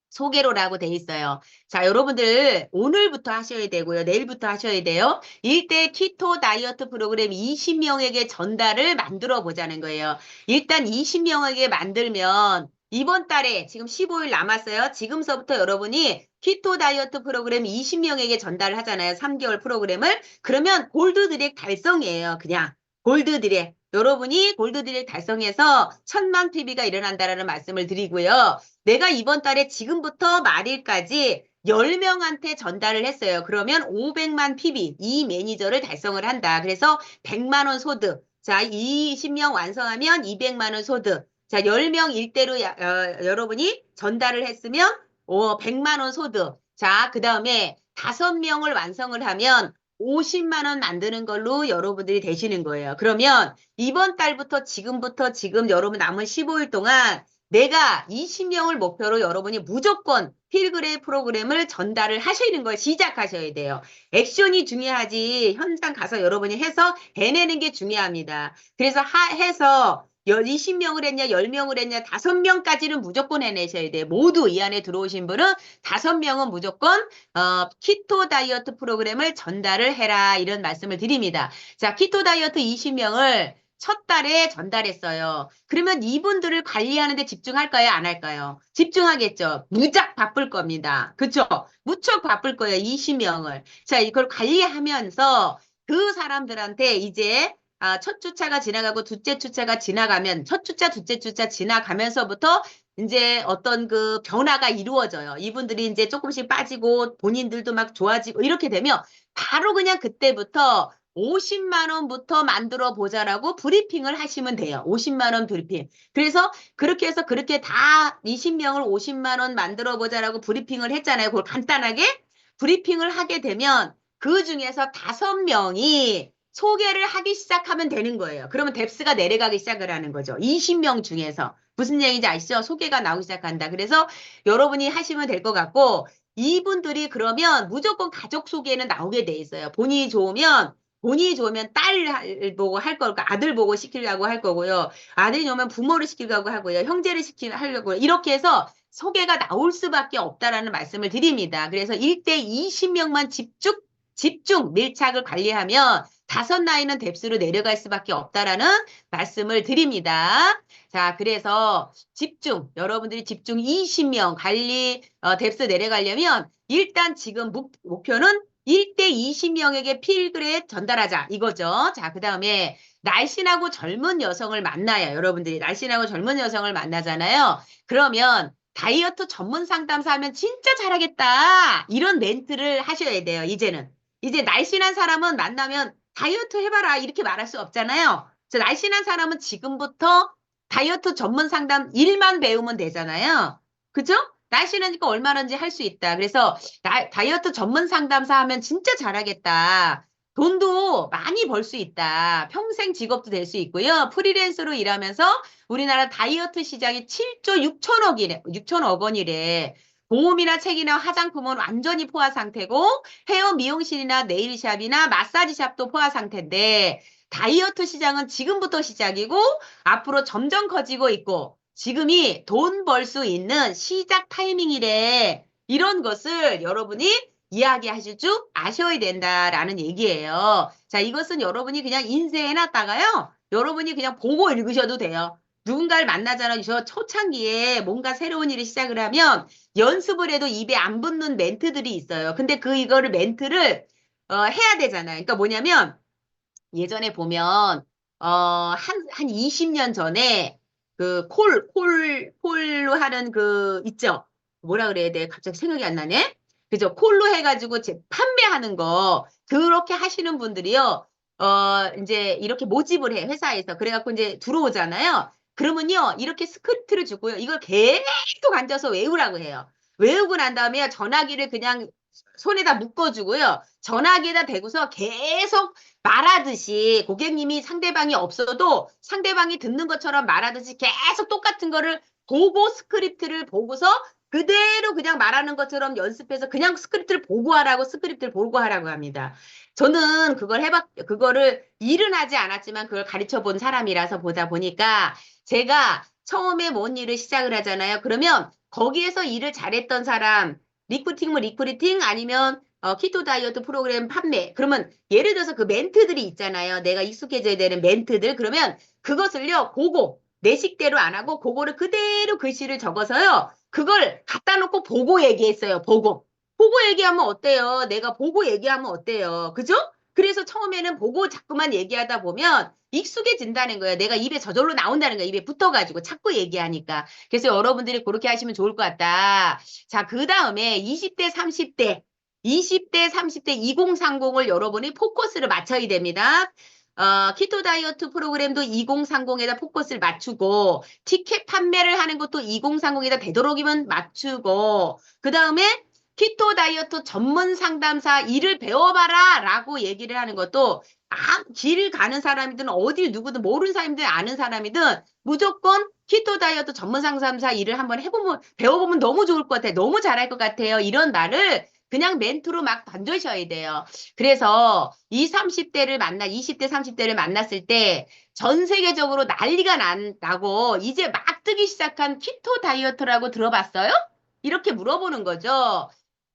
소개로라고 돼 있어요. 자, 여러분들 오늘부터 하셔야 되고요. 내일부터 하셔야 돼요. 일대 키토 다이어트 프로그램 20명에게 전달을 만들어 보자는 거예요. 일단 20명에게 만들면 이번 달에 지금 15일 남았어요. 지금서부터 여러분이 키토 다이어트 프로그램 20명에게 전달을 하잖아요. 3개월 프로그램을. 그러면 골드 디렉 달성이에요. 그냥 골드 디렉. 여러분이 골드 디렉 달성해서 1000만 PB가 일어난다라는 말씀을 드리고요. 내가 이번 달에 지금부터 말일까지 10명한테 전달을 했어요. 그러면 500만 PB, 이 매니저를 달성을 한다. 그래서 100만 원 소득. 자, 20명 완성하면 200만 원 소득. 자, 10명 일대로 여러분이 전달을 했으면 100만 원 소득. 자, 그 다음에 5명을 완성을 하면 50만 원 만드는 걸로 여러분들이 되시는 거예요. 그러면 이번 달부터 지금 여러분 남은 15일 동안 내가 20명을 목표로 여러분이 무조건 필그레이 프로그램을 전달을 하시는 걸 시작하셔야 돼요. 액션이 중요하지 현장 가서 여러분이 해서 해내는 게 중요합니다. 그래서 해서 20명을 했냐 10명을 했냐 5명까지는 무조건 해내셔야 돼요. 모두 이 안에 들어오신 분은 5명은 무조건 키토 다이어트 프로그램을 전달을 해라 이런 말씀을 드립니다. 자, 키토 다이어트 20명을 첫 달에 전달했어요. 그러면 이분들을 관리하는 데 집중할까요? 안 할까요? 집중하겠죠. 무작 바쁠 겁니다. 그쵸? 무척 바쁠 거예요. 20명을. 자, 이걸 관리하면서 그 사람들한테 이제 첫 주차가 지나가고 둘째 주차가 지나가면 첫 주차, 둘째 주차 지나가면서부터 이제 어떤 그 변화가 이루어져요. 이분들이 이제 조금씩 빠지고 본인들도 막 좋아지고 이렇게 되면 바로 그냥 그때부터 50만 원부터 만들어 보자라고 브리핑을 하시면 돼요. 50만 원 브리핑. 그래서 그렇게 해서 그렇게 다 20명을 50만 원 만들어 보자라고 브리핑을 했잖아요. 그걸 간단하게 브리핑을 하게 되면 그 중에서 5명이 소개를 하기 시작하면 되는 거예요. 그러면 뎁스가 내려가기 시작을 하는 거죠. 20명 중에서. 무슨 얘기인지 아시죠? 소개가 나오기 시작한다. 그래서 여러분이 하시면 될 것 같고 이분들이 그러면 무조건 가족 소개는 나오게 돼 있어요. 본인이 좋으면 딸 보고 할 거고 아들 보고 시키려고 할 거고요. 아들이 좋으면 부모를 시키려고 하고요. 형제를 하려고 이렇게 해서 소개가 나올 수밖에 없다라는 말씀을 드립니다. 그래서 1대 20명만 집중 밀착을 관리하면 5나이는 뎁스로 내려갈 수밖에 없다라는 말씀을 드립니다. 자, 그래서 여러분들이 집중 20명 관리 뎁스 내려가려면 일단 지금 목표는 1대 20명에게 필그레 전달하자 이거죠. 자, 그 다음에 날씬하고 젊은 여성을 만나요. 여러분들이 날씬하고 젊은 여성을 만나잖아요. 그러면 다이어트 전문 상담사 하면 진짜 잘하겠다. 이런 멘트를 하셔야 돼요. 이제 날씬한 사람은 만나면 다이어트 해봐라 이렇게 말할 수 없잖아요. 날씬한 사람은 지금부터 다이어트 전문 상담 1만 배우면 되잖아요. 그죠? 날씬하니까 얼마든지 할 수 있다. 그래서 다이어트 전문 상담사 하면 진짜 잘하겠다. 돈도 많이 벌 수 있다. 평생 직업도 될 수 있고요. 프리랜서로 일하면서 우리나라 다이어트 시장이 7조 6천억 원이래. 보험이나 책이나 화장품은 완전히 포화 상태고 헤어 미용실이나 네일샵이나 마사지샵도 포화 상태인데 다이어트 시장은 지금부터 시작이고 앞으로 점점 커지고 있고 지금이 돈 벌 수 있는 시작 타이밍이래. 이런 것을 여러분이 이야기하실 줄 아셔야 된다라는 얘기예요. 자, 이것은 여러분이 그냥 인쇄해놨다가요. 여러분이 그냥 보고 읽으셔도 돼요. 누군가를 만나잖아요. 저 초창기에 뭔가 새로운 일을 시작을 하면 연습을 해도 입에 안 붙는 멘트들이 있어요. 근데 이거를 멘트를 해야 되잖아요. 그러니까 뭐냐면 예전에 보면 한 20년 전에 그 콜로 하는 있죠. 뭐라 그래야 돼? 갑자기 생각이 안 나네. 그죠? 콜로 해가지고 판매하는 거 그렇게 하시는 분들이요. 이제 이렇게 모집을 해 회사에서 그래갖고 이제 들어오잖아요. 그러면요 이렇게 스크립트를 주고요. 이걸 계속 앉아서 외우라고 해요. 외우고 난 다음에 전화기를 그냥 손에다 묶어주고요. 전화기에다 대고서 계속 말하듯이 고객님이 상대방이 없어도 상대방이 듣는 것처럼 말하듯이 계속 똑같은 거를 보고 스크립트를 보고서 그대로 그냥 말하는 것처럼 연습해서 그냥 스크립트를 보고 하라고 합니다. 저는 그거를 일은 하지 않았지만 그걸 가르쳐 본 사람이라서 보다 보니까 제가 처음에 뭔 일을 시작을 하잖아요. 그러면 거기에서 일을 잘했던 사람, 리크루팅 아니면 키토 다이어트 프로그램 판매. 그러면 예를 들어서 그 멘트들이 있잖아요. 내가 익숙해져야 되는 멘트들. 그러면 그것을요. 내 식대로 안 하고 그거를 그대로 글씨를 적어서요. 그걸 갖다 놓고 보고 얘기했어요. 보고 얘기하면 어때요? 내가 보고 얘기하면 어때요? 그죠? 그래서 처음에는 보고 자꾸만 얘기하다 보면 익숙해진다는 거예요. 내가 입에 저절로 나온다는 거예요. 입에 붙어가지고 자꾸 얘기하니까. 그래서 여러분들이 그렇게 하시면 좋을 것 같다. 자, 그 다음에 20대, 30대, 2030을 여러분이 포커스를 맞춰야 됩니다. 키토 다이어트 프로그램도 2030에다 포커스를 맞추고 티켓 판매를 하는 것도 2030에다 되도록이면 맞추고 그 다음에 키토 다이어트 전문 상담사 일을 배워봐라 라고 얘기를 하는 것도 길 가는 사람이든 어디 누구든 모르는 사람이든 아는 사람이든 무조건 키토 다이어트 전문 상담사 일을 한번 배워보면 너무 좋을 것 같아요. 너무 잘할 것 같아요. 이런 말을 그냥 멘트로 막 던져셔야 돼요. 그래서 20대, 30대를 만났을 때 전 세계적으로 난리가 나고 이제 막 뜨기 시작한 키토 다이어트라고 들어봤어요? 이렇게 물어보는 거죠.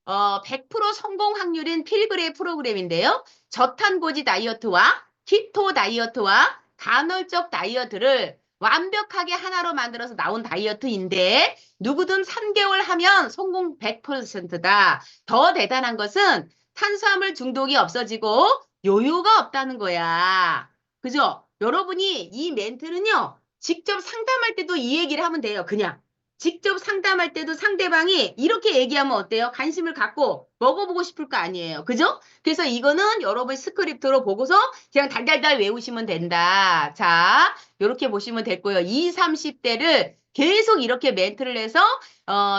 100% 성공 확률인 필그레이 프로그램인데요. 저탄고지 다이어트와 키토 다이어트와 간헐적 다이어트를 완벽하게 하나로 만들어서 나온 다이어트인데 누구든 3개월 하면 성공 100%다. 더 대단한 것은 탄수화물 중독이 없어지고 요요가 없다는 거야. 그죠? 여러분이 이 멘트는요. 직접 상담할 때도 이 얘기를 하면 돼요. 그냥. 직접 상담할 때도 상대방이 이렇게 얘기하면 어때요? 관심을 갖고 먹어보고 싶을 거 아니에요. 그죠? 그래서 이거는 여러분 스크립트로 보고서 그냥 달달달 외우시면 된다. 자, 이렇게 보시면 됐고요. 20, 30대를 계속 이렇게 멘트를 해서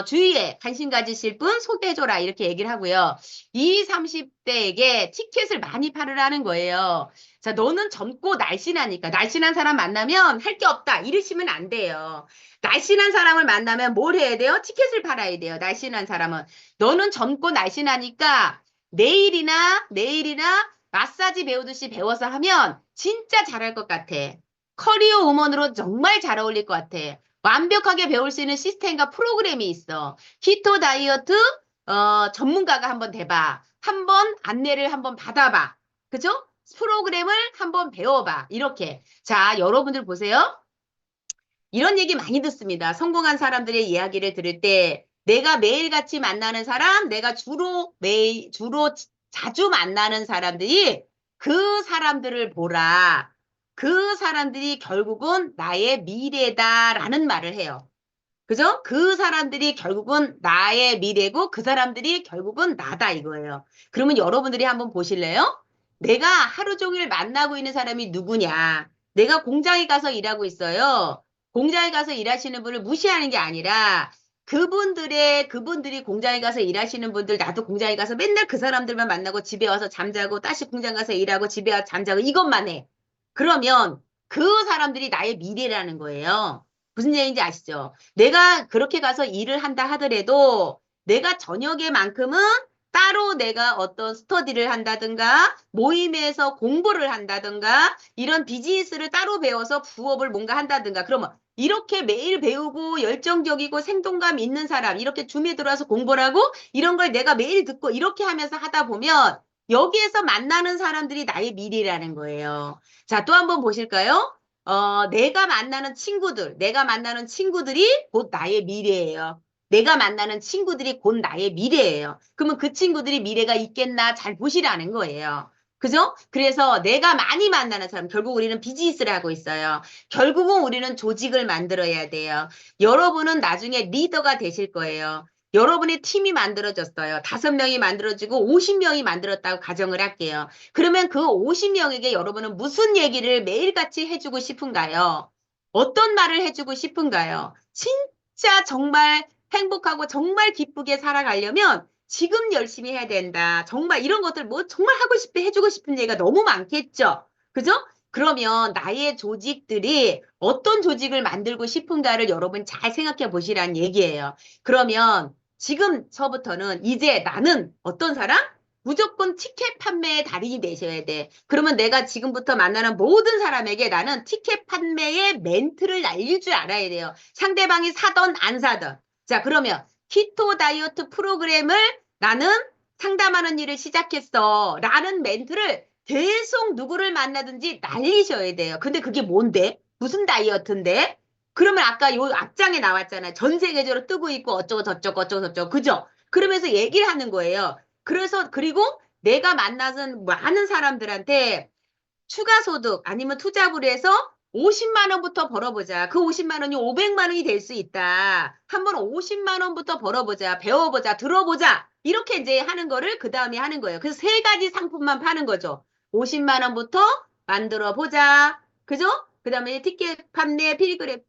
주위에 관심 가지실 분 소개해줘라 이렇게 얘기를 하고요. 20, 30대에게 티켓을 많이 팔으라는 거예요. 자, 너는 젊고 날씬하니까 날씬한 사람 만나면 할 게 없다 이러시면 안 돼요. 날씬한 사람을 만나면 뭘 해야 돼요? 티켓을 팔아야 돼요. 날씬한 사람은. 너는 젊고 날씬하니까 내일이나 마사지 배우듯이 배워서 하면 진짜 잘할 것 같아. 커리어 우먼으로 정말 잘 어울릴 것 같아. 완벽하게 배울 수 있는 시스템과 프로그램이 있어. 키토 다이어트 전문가가 한번 돼봐. 한번 안내를 한번 받아봐. 그죠? 프로그램을 한번 배워봐. 이렇게. 자, 여러분들 보세요. 이런 얘기 많이 듣습니다. 성공한 사람들의 이야기를 들을 때 내가 매일같이 만나는 사람, 내가 주로 자주 만나는 사람들이 그 사람들을 보라. 그 사람들이 결국은 나의 미래다라는 말을 해요. 그죠? 그 사람들이 결국은 나의 미래고 그 사람들이 결국은 나다 이거예요. 그러면 여러분들이 한번 보실래요? 내가 하루 종일 만나고 있는 사람이 누구냐? 내가 공장에 가서 일하고 있어요. 공장에 가서 일하시는 분을 무시하는 게 아니라 그분들이 공장에 가서 일하시는 분들, 나도 공장에 가서 맨날 그 사람들만 만나고 집에 와서 잠자고 다시 공장 가서 일하고 집에 와서 잠자고 이것만 해. 그러면 그 사람들이 나의 미래라는 거예요. 무슨 얘기인지 아시죠? 내가 그렇게 가서 일을 한다 하더라도 내가 저녁에만큼은 따로 내가 어떤 스터디를 한다든가 모임에서 공부를 한다든가 이런 비즈니스를 따로 배워서 부업을 뭔가 한다든가 그러면 이렇게 매일 배우고 열정적이고 생동감 있는 사람 이렇게 줌에 들어와서 공부를 하고 이런 걸 내가 매일 듣고 이렇게 하면서 하다 보면 여기에서 만나는 사람들이 나의 미래라는 거예요. 자, 또 한번 보실까요? 내가 만나는 친구들이 곧 나의 미래예요. 내가 만나는 친구들이 곧 나의 미래예요. 그러면 그 친구들이 미래가 있겠나 잘 보시라는 거예요. 그죠? 그래서 내가 많이 만나는 사람, 결국 우리는 비즈니스를 하고 있어요. 결국은 우리는 조직을 만들어야 돼요. 여러분은 나중에 리더가 되실 거예요. 여러분의 팀이 만들어졌어요. 5명이 만들어지고 50명이 만들었다고 가정을 할게요. 그러면 그 50명에게 여러분은 무슨 얘기를 매일같이 해주고 싶은가요? 어떤 말을 해주고 싶은가요? 진짜 정말 행복하고 정말 기쁘게 살아가려면 지금 열심히 해야 된다. 정말 이런 것들 뭐 정말 하고 싶어 해주고 싶은 얘기가 너무 많겠죠. 그죠? 그러면 나의 조직들이 어떤 조직을 만들고 싶은가를 여러분 잘 생각해 보시라는 얘기예요. 그러면 지금서부터는 이제 나는 어떤 사람? 무조건 티켓 판매의 달인이 되셔야 돼. 그러면 내가 지금부터 만나는 모든 사람에게 나는 티켓 판매의 멘트를 날릴 줄 알아야 돼요. 상대방이 사던 안 사던. 자, 그러면 키토 다이어트 프로그램을 나는 상담하는 일을 시작했어. 라는 멘트를 계속 누구를 만나든지 날리셔야 돼요. 근데 그게 뭔데? 무슨 다이어트인데? 그러면 아까 요 앞장에 나왔잖아요. 전 세계적으로 뜨고 있고 어쩌고 저쩌고. 그죠? 그러면서 얘기를 하는 거예요. 그리고 내가 만나는 많은 사람들한테 추가 소득 아니면 투잡을 해서 50만 원부터 벌어보자. 그 50만 원이 500만 원이 될 수 있다. 한번 50만 원부터 벌어보자. 배워보자. 들어보자. 이렇게 이제 하는 거를 그 다음에 하는 거예요. 그래서 3가지 상품만 파는 거죠. 50만 원부터 만들어 보자. 그죠? 그 다음에 티켓 판매 필그램,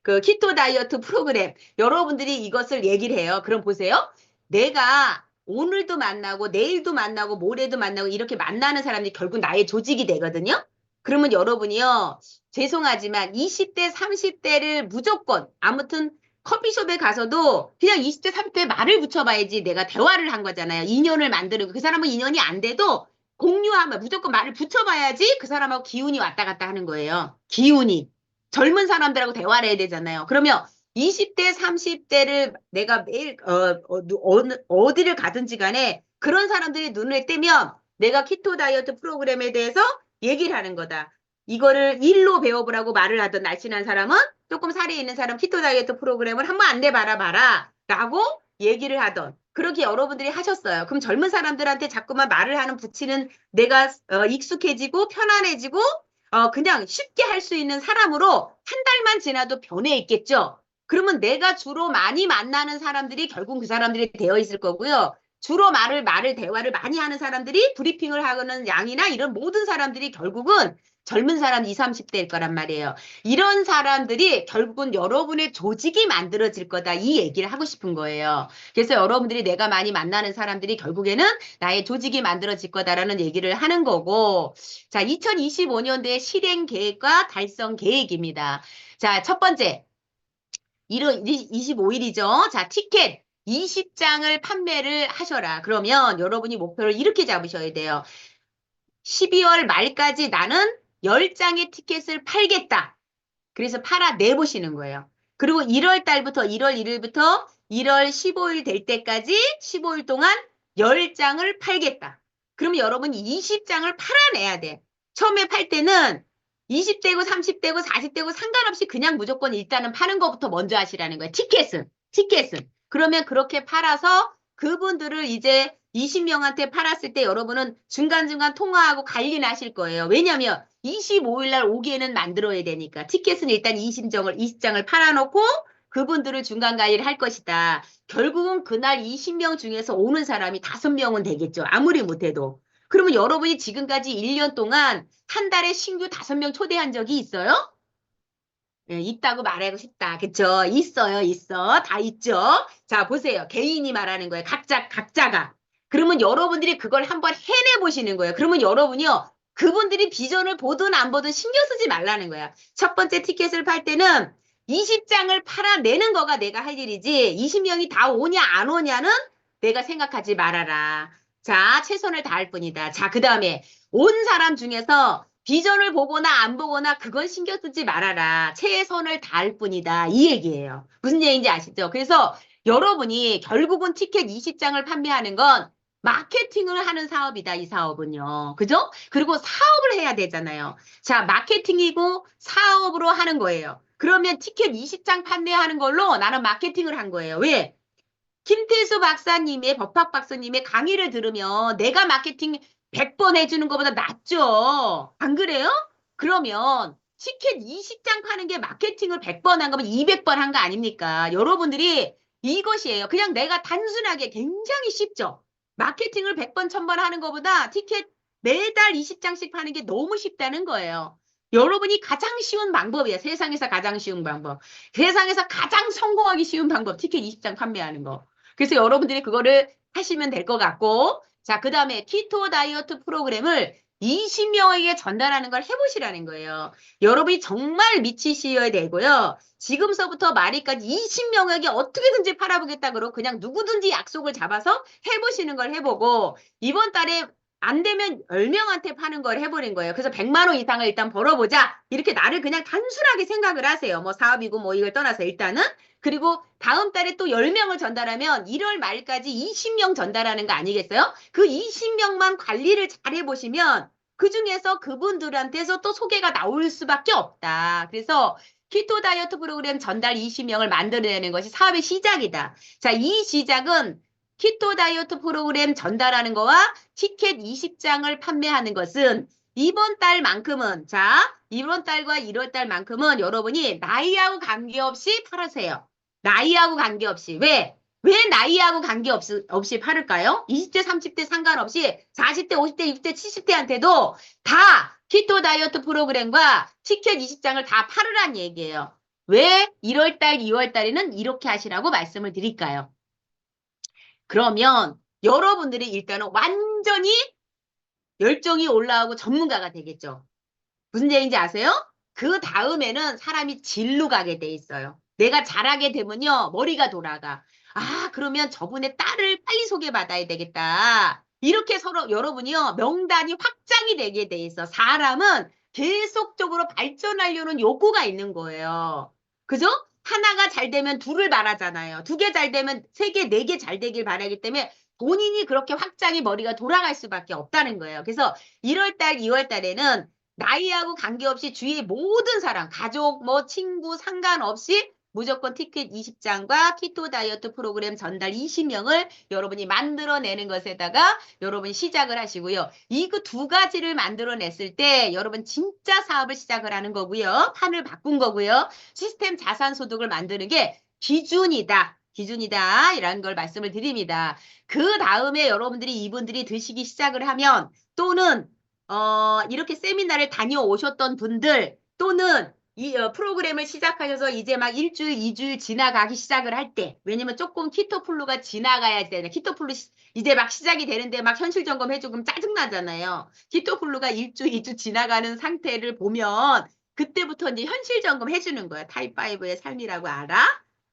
그 키토 다이어트 프로그램. 여러분들이 이것을 얘기를 해요. 그럼 보세요. 내가 오늘도 만나고 내일도 만나고 모레도 만나고 이렇게 만나는 사람들이 결국 나의 조직이 되거든요. 그러면 여러분이요. 죄송하지만 20대, 30대를 무조건 아무튼 커피숍에 가서도 그냥 20대, 30대에 말을 붙여봐야지 내가 대화를 한 거잖아요. 인연을 만드는 거. 그 사람은 인연이 안 돼도 공유하면 무조건 말을 붙여봐야지 그 사람하고 기운이 왔다 갔다 하는 거예요. 기운이. 젊은 사람들하고 대화를 해야 되잖아요. 그러면 20대, 30대를 내가 매일 어디를 가든지 간에 그런 사람들이 눈을 떼면 내가 키토 다이어트 프로그램에 대해서 얘기를 하는 거다. 이거를 일로 배워보라고 말을 하던 날씬한 사람은 조금 살이 있는 사람 키토 다이어트 프로그램을 한번 안내봐라 라고 얘기를 하던 그렇게 여러분들이 하셨어요. 그럼 젊은 사람들한테 자꾸만 말을 하는 붙이는 내가 익숙해지고 편안해지고 그냥 쉽게 할 수 있는 사람으로 한 달만 지나도 변해 있겠죠. 그러면 내가 주로 많이 만나는 사람들이 결국 그 사람들이 되어 있을 거고요. 주로 대화를 많이 하는 사람들이 브리핑을 하는 양이나 이런 모든 사람들이 결국은 젊은 사람 20, 30대일 거란 말이에요. 이런 사람들이 결국은 여러분의 조직이 만들어질 거다. 이 얘기를 하고 싶은 거예요. 그래서 여러분들이 내가 많이 만나는 사람들이 결국에는 나의 조직이 만들어질 거다라는 얘기를 하는 거고, 자, 2025년도의 실행 계획과 달성 계획입니다. 자, 첫 번째. 25일이죠. 자, 티켓 20장을 판매를 하셔라. 그러면 여러분이 목표를 이렇게 잡으셔야 돼요. 12월 말까지 나는 10장의 티켓을 팔겠다. 그래서 내보시는 거예요. 그리고 1월 달부터 1월 1일부터 1월 15일 될 때까지 15일 동안 10장을 팔겠다. 그러면 여러분이 20장을 팔아내야 돼. 처음에 팔 때는 20대고 30대고 40대고 상관없이 그냥 무조건 일단은 파는 것부터 먼저 하시라는 거예요. 티켓은. 그러면 그렇게 팔아서 그분들을 이제 20명한테 팔았을 때 여러분은 중간중간 통화하고 관리 나실 거예요. 왜냐면 25일 날 오기에는 만들어야 되니까. 티켓은 일단 20장을 팔아놓고 그분들을 중간 관리를 할 것이다. 결국은 그날 20명 중에서 오는 사람이 5명은 되겠죠. 아무리 못해도. 그러면 여러분이 지금까지 1년 동안 한 달에 신규 5명 초대한 적이 있어요? 예, 있다고 말하고 싶다. 그쵸? 있어. 다 있죠? 자, 보세요. 개인이 말하는 거예요. 각자가. 그러면 여러분들이 그걸 한번 해내보시는 거예요. 그러면 여러분이요. 그분들이 비전을 보든 안 보든 신경 쓰지 말라는 거야. 첫 번째 티켓을 팔 때는 20장을 팔아내는 거가 내가 할 일이지 20명이 다 오냐 안 오냐는 내가 생각하지 말아라. 자, 최선을 다할 뿐이다. 자, 그 다음에 온 사람 중에서 비전을 보거나 안 보거나 그건 신경 쓰지 말아라. 최선을 다할 뿐이다. 이 얘기예요. 무슨 얘기인지 아시죠? 그래서 여러분이 결국은 티켓 20장을 판매하는 건 마케팅을 하는 사업이다. 이 사업은요. 그죠? 그리고 사업을 해야 되잖아요. 자, 마케팅이고 사업으로 하는 거예요. 그러면 티켓 20장 판매하는 걸로 나는 마케팅을 한 거예요. 왜? 김태수 박사님의 법학 박사님의 강의를 들으면 내가 마케팅 100번 해주는 것보다 낫죠. 안 그래요? 그러면 티켓 20장 파는 게 마케팅을 100번 한 거면 200번 한 거 아닙니까? 여러분들이 이것이에요. 그냥 내가 단순하게 굉장히 쉽죠. 마케팅을 100번, 1000번 하는 것보다 티켓 매달 20장씩 파는 게 너무 쉽다는 거예요. 여러분이 가장 쉬운 방법이에요. 세상에서 가장 쉬운 방법. 세상에서 가장 성공하기 쉬운 방법. 티켓 20장 판매하는 거. 그래서 여러분들이 그거를 하시면 될 것 같고, 자, 그 다음에 키토 다이어트 프로그램을 20명에게 전달하는 걸 해보시라는 거예요. 여러분이 정말 미치셔야 되고요. 지금서부터 말일까지 20명에게 어떻게든지 팔아보겠다 그러고 그냥 누구든지 약속을 잡아서 해보시는 걸 해보고, 이번 달에 안 되면 10명한테 파는 걸 해버린 거예요. 그래서 100만 원 이상을 일단 벌어보자. 이렇게 나를 그냥 단순하게 생각을 하세요. 뭐 사업이고 뭐 이걸 떠나서 일단은. 그리고 다음 달에 또 10명을 전달하면 1월 말까지 20명 전달하는 거 아니겠어요? 그 20명만 관리를 잘 해보시면 그중에서 그분들한테서 또 소개가 나올 수밖에 없다. 그래서 키토 다이어트 프로그램 전달 20명을 만들어내는 것이 사업의 시작이다. 자, 이 시작은 키토 다이어트 프로그램 전달하는 거와 티켓 20장을 판매하는 것은 이번 달만큼은, 자, 이번 달과 1월 달만큼은 여러분이 나이하고 관계없이 팔으세요. 나이하고 관계없이. 왜 나이하고 관계없이 팔을까요? 20대, 30대 상관없이 40대, 50대, 60대, 70대한테도 다 키토 다이어트 프로그램과 티켓 20장을 다 팔으란 얘기예요. 왜 1월 달, 2월 달에는 이렇게 하시라고 말씀을 드릴까요? 그러면 여러분들이 일단은 완전히 열정이 올라오고 전문가가 되겠죠. 무슨 얘기인지 아세요? 그 다음에는 사람이 진로 가게 돼 있어요. 내가 잘하게 되면요, 머리가 돌아가. 아, 그러면 저분의 딸을 빨리 소개받아야 되겠다. 이렇게 서로 여러분이요, 명단이 확장이 되게 돼 있어. 사람은 계속적으로 발전하려는 욕구가 있는 거예요. 그죠? 하나가 잘 되면 둘을 바라잖아요. 두 개 잘 되면 세 개, 네 개 잘 되길 바라기 때문에 본인이 그렇게 확장이 머리가 돌아갈 수밖에 없다는 거예요. 그래서 1월 달, 2월 달에는 나이하고 관계없이 주위의 모든 사람, 가족, 뭐 친구 상관없이 무조건 티켓 20장과 키토 다이어트 프로그램 전달 20명을 여러분이 만들어내는 것에다가 여러분이 시작을 하시고요. 이 그 두 가지를 만들어냈을 때 여러분 진짜 사업을 시작을 하는 거고요. 판을 바꾼 거고요. 시스템 자산소득을 만드는 게 기준이다. 기준이다. 이라는 걸 말씀을 드립니다. 그 다음에 여러분들이 이분들이 드시기 시작을 하면 또는 이렇게 세미나를 다녀오셨던 분들 또는 이 프로그램을 시작하셔서 이제 막 일주일, 이주일 지나가기 시작을 할 때, 왜냐면 조금 키토플루가 지나가야 되잖아요. 키토플루 이제 막 시작이 되는데 막 현실 점검 해주고 짜증나잖아요. 키토플루가 일주, 이주 지나가는 상태를 보면 그때부터 이제 현실 점검 해주는 거예요. 타입5의 삶이라고 알아?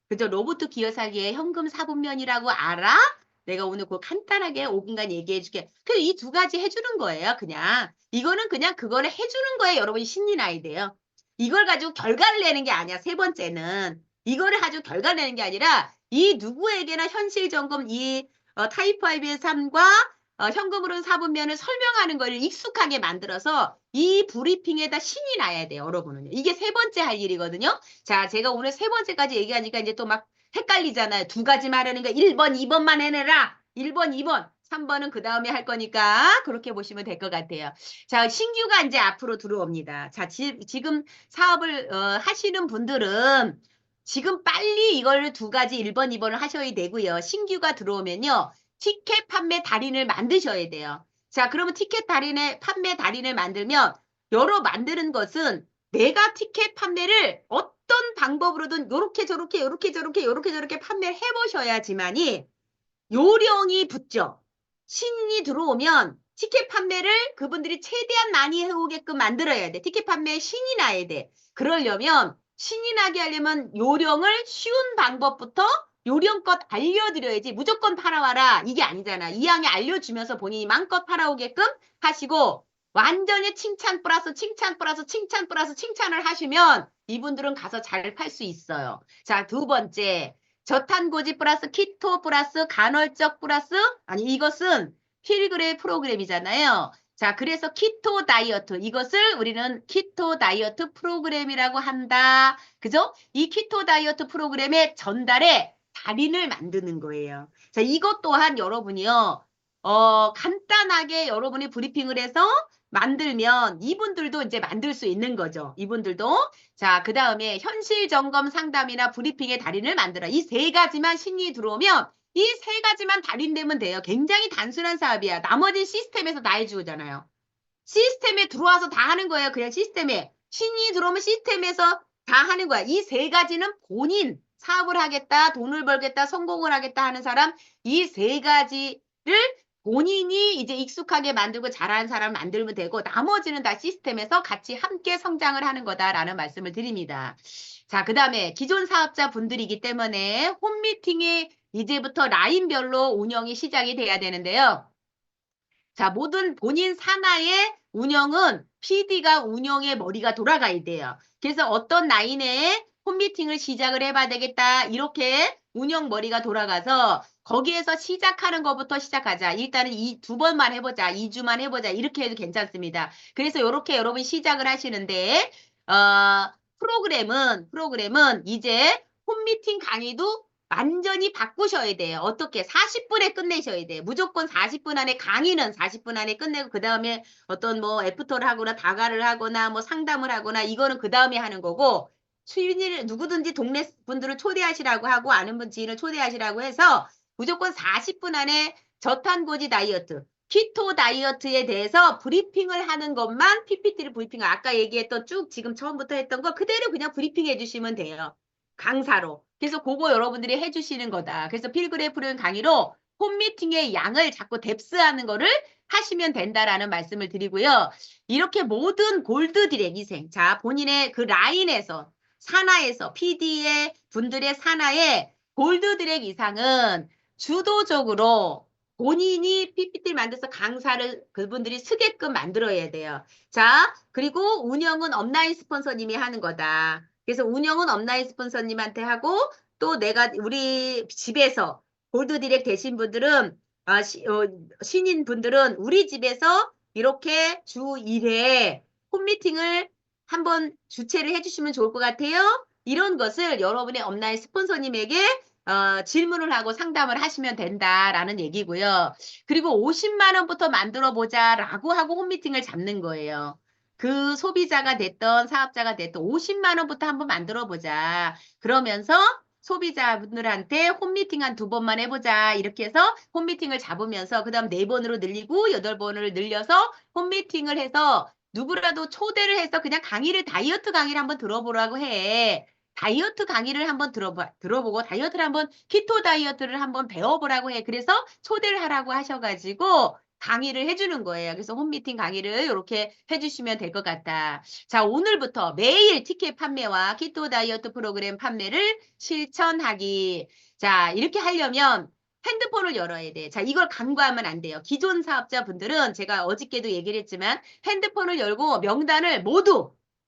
그죠? 로봇 기어 살기의 현금 사분면이라고 알아? 내가 오늘 그 간단하게 5분간 얘기해 줄게. 그 이 두 가지 해주는 거예요. 그냥. 이거는 그냥 그거를 해주는 거예요. 여러분이 신이 나야 돼요. 이걸 가지고 결과를 내는 게 아니야. 세 번째는. 이거를 가지고 결과를 내는 게 아니라 이 누구에게나 현실 점검 이 타입5의 삶과 현금으로 사분면을 설명하는 걸 익숙하게 만들어서 이 브리핑에다 신이 나야 돼요. 여러분은요. 이게 세 번째 할 일이거든요. 자, 제가 오늘 세 번째까지 얘기하니까 이제 또 막 헷갈리잖아요. 두 가지 말하는 거 1번, 2번만 해내라. 1번, 2번. 3번은 그 다음에 할 거니까 그렇게 보시면 될 것 같아요. 자, 신규가 이제 앞으로 들어옵니다. 자, 지금 사업을 하시는 분들은 지금 빨리 이걸 두 가지 1번, 2번을 하셔야 되고요. 신규가 들어오면요. 티켓 판매 달인을 만드셔야 돼요. 자, 그러면 티켓 달인의 판매 달인을 만들면 만드는 것은 내가 티켓 판매를 어떤 방법으로든 요렇게 저렇게 판매를 해보셔야지만이 요령이 붙죠. 신이 들어오면 티켓 판매를 그분들이 최대한 많이 해오게끔 만들어야 돼. 티켓 판매에 신이 나야 돼. 그러려면 신이 나게 하려면 요령을 쉬운 방법부터 요령껏 알려드려야지 무조건 팔아와라 이게 아니잖아. 이왕에 알려주면서 본인이 마음껏 팔아오게끔 하시고 완전히 칭찬 플러스 칭찬 플러스 칭찬 플러스 칭찬을 하시면 이분들은 가서 잘 팔 수 있어요. 자, 두 번째. 저탄고지 플러스 키토 플러스 간헐적 플러스 이것은 필그레이 프로그램이잖아요. 자, 그래서 키토 다이어트 이것을 우리는 키토 다이어트 프로그램이라고 한다. 그죠? 이 키토 다이어트 프로그램의 전달에 달인을 만드는 거예요. 자, 이것 또한 여러분이요. 간단하게 여러분이 브리핑을 해서 만들면 이분들도 이제 만들 수 있는 거죠. 이분들도. 자, 그 다음에 현실 점검 상담이나 브리핑의 달인을 만들어. 이 세 가지만 신이 들어오면 이 세 가지만 달인되면 돼요. 굉장히 단순한 사업이야. 나머지 시스템에서 다 해주잖아요. 시스템에 들어와서 다 하는 거예요. 그냥 시스템에. 신이 들어오면 시스템에서 다 하는 거야. 이 세 가지는 본인 사업을 하겠다, 돈을 벌겠다, 성공을 하겠다 하는 사람 이 세 가지를 본인이 이제 익숙하게 만들고 잘하는 사람 만들면 되고 나머지는 다 시스템에서 같이 함께 성장을 하는 거다라는 말씀을 드립니다. 자, 그 다음에 기존 사업자 분들이기 때문에 홈미팅이 이제부터 라인별로 운영이 시작이 돼야 되는데요. 자, 모든 본인 산하의 운영은 PD가 운영의 머리가 돌아가야 돼요. 그래서 어떤 라인에 홈미팅을 시작을 해봐야 되겠다. 이렇게 운영 머리가 돌아가서 거기에서 시작하는 것부터 시작하자. 일단은 이 두 번만 해보자. 2주만 해보자. 이렇게 해도 괜찮습니다. 그래서 이렇게 여러분 시작을 하시는데 프로그램은 이제 홈미팅 강의도 완전히 바꾸셔야 돼요. 어떻게? 40분에 끝내셔야 돼요. 무조건 40분 안에 강의는 40분 안에 끝내고 그 다음에 어떤 뭐 애프터를 하거나 다가를 하거나 뭐 상담을 하거나 이거는 그 다음에 하는 거고 수인을 누구든지 동네 분들을 초대하시라고 하고 아는 분 지인을 초대하시라고 해서 무조건 40분 안에 저탄고지 다이어트, 키토 다이어트에 대해서 브리핑을 하는 것만 PPT를 브리핑을 아까 얘기했던 쭉 지금 처음부터 했던 거 그대로 그냥 브리핑 해주시면 돼요. 강사로. 그래서 그거 여러분들이 해주시는 거다. 그래서 필그레이 프로그램 강의로 홈미팅의 양을 자꾸 뎁스하는 거를 하시면 된다라는 말씀을 드리고요. 이렇게 모든 골드 디렉 이생. 자, 본인의 그 라인에서 산하에서 PD의 분들의 산하에 골드 디렉 이상은 주도적으로 본인이 PPT를 만들어서 강사를 그분들이 쓰게끔 만들어야 돼요. 자, 그리고 운영은 업라인 스폰서님이 하는 거다. 그래서 운영은 업라인 스폰서님한테 하고 또 내가 우리 집에서 골드 디렉 되신 분들은 신인 분들은 우리 집에서 이렇게 주 1회 홈미팅을 한번 주최를 해주시면 좋을 것 같아요. 이런 것을 여러분의 업라인 스폰서님에게 질문을 하고 상담을 하시면 된다라는 얘기고요. 그리고 50만 원부터 만들어 보자라고 하고 홈미팅을 잡는 거예요. 그 소비자가 됐던 사업자가 됐던 50만 원부터 한번 만들어 보자. 그러면서 소비자분들한테 홈미팅 한 2번만 해보자. 이렇게 해서 홈미팅을 잡으면서 그다음 4번으로 늘리고 8번을 늘려서 홈미팅을 해서 누구라도 초대를 해서 그냥 다이어트 강의를 한번 들어보라고 해. 다이어트 강의를 한번 들어보고 다이어트를 한번 키토 다이어트를 한번 배워보라고 해. 그래서 초대를 하라고 하셔가지고 강의를 해주는 거예요. 그래서 홈미팅 강의를 이렇게 해주시면 될 것 같다. 자, 오늘부터 매일 티켓 판매와 키토 다이어트 프로그램 판매를 실천하기. 자, 이렇게 하려면 핸드폰을 열어야 돼. 자, 이걸 간과하면 안 돼요. 기존 사업자분들은 제가 어저께도 얘기를 했지만 핸드폰을 열고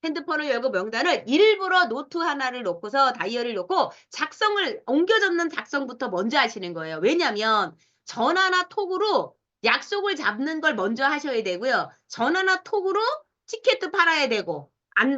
핸드폰을 열고 명단을 일부러 노트 하나를 놓고서 다이어리를 놓고 작성을 옮겨 적는 작성부터 먼저 하시는 거예요. 왜냐하면 전화나 톡으로 약속을 잡는 걸 먼저 하셔야 되고요. 전화나 톡으로 티켓도 팔아야 되고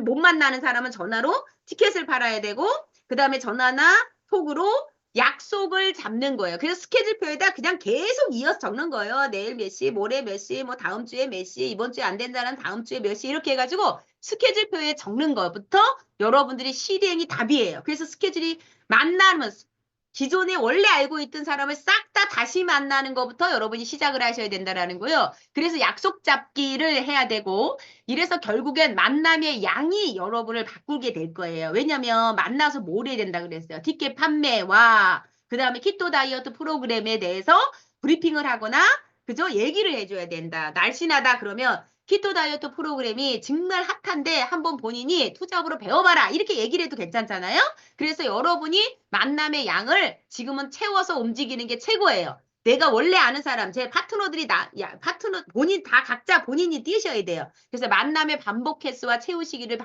못 만나는 사람은 전화로 티켓을 팔아야 되고 그다음에 전화나 톡으로 약속을 잡는 거예요. 그래서 스케줄표에다 그냥 계속 이어서 적는 거예요. 내일 몇 시, 모레 몇 시, 뭐 다음 주에 몇 시, 이번 주에 안 된다는 다음 주에 몇 시 이렇게 해가지고 스케줄표에 적는 것부터 여러분들이 실행이 답이에요. 그래서 스케줄이 만나면 기존에 원래 알고 있던 사람을 싹 다 다시 만나는 것부터 여러분이 시작을 하셔야 된다라는 거예요. 그래서 약속 잡기를 해야 되고 이래서 결국엔 만남의 양이 여러분을 바꾸게 될 거예요. 왜냐면 만나서 뭘 해야 된다 그랬어요. 티켓 판매와 그다음에 키토 다이어트 프로그램에 대해서 브리핑을 하거나 그죠? 얘기를 해줘야 된다. 날씬하다 그러면 키토 다이어트 프로그램이 정말 핫한데 한번 본인이 투잡으로 배워봐라. 이렇게 얘기를 해도 괜찮잖아요. 그래서 여러분이 만남의 양을 지금은 채워서 움직이는 게 최고예요. 내가 원래 아는 사람, 제 파트너들이 파트너, 각자 본인이 뛰셔야 돼요. 그래서 만남의 반복 횟수와 채우시기를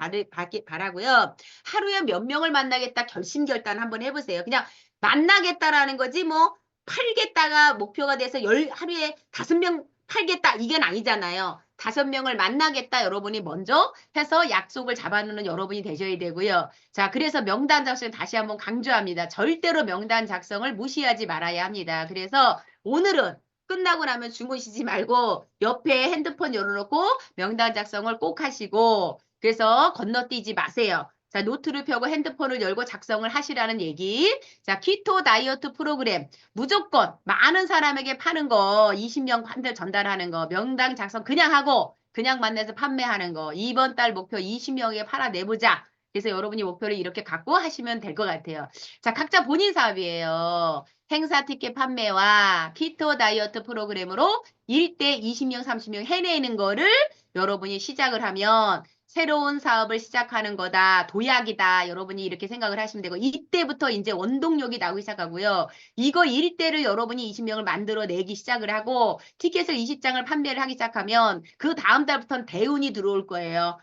바라고요. 하루에 몇 명을 만나겠다 결심결단 한번 해보세요. 그냥 만나겠다라는 거지, 뭐, 팔겠다가 목표가 돼서 하루에 5명 팔겠다, 이건 아니잖아요. 5명을 만나겠다 여러분이 먼저 해서 약속을 잡아놓는 여러분이 되셔야 되고요. 자, 그래서 명단 작성 다시 한번 강조합니다. 절대로 명단 작성을 무시하지 말아야 합니다. 그래서 오늘은 끝나고 나면 주무시지 말고 옆에 핸드폰 열어놓고 명단 작성을 꼭 하시고 그래서 건너뛰지 마세요. 자, 노트를 펴고 핸드폰을 열고 작성을 하시라는 얘기. 자, 키토 다이어트 프로그램 무조건 많은 사람에게 파는 거 20명 환들 전달하는 거 명단 작성 그냥 하고 그냥 만나서 판매하는 거 이번 달 목표 20명에게 팔아내보자. 그래서 여러분이 목표를 이렇게 갖고 하시면 될 것 같아요. 자, 각자 본인 사업이에요. 행사 티켓 판매와 키토 다이어트 프로그램으로 1대 20명, 30명 해내는 거를 여러분이 시작을 하면 새로운 사업을 시작하는 거다. 도약이다. 여러분이 이렇게 생각을 하시면 되고 이때부터 이제 원동력이 나오기 시작하고요. 이거 1대를 여러분이 20명을 만들어내기 시작을 하고 티켓을 20장을 판매를 하기 시작하면 그 다음 달부터는 대운이 들어올 거예요.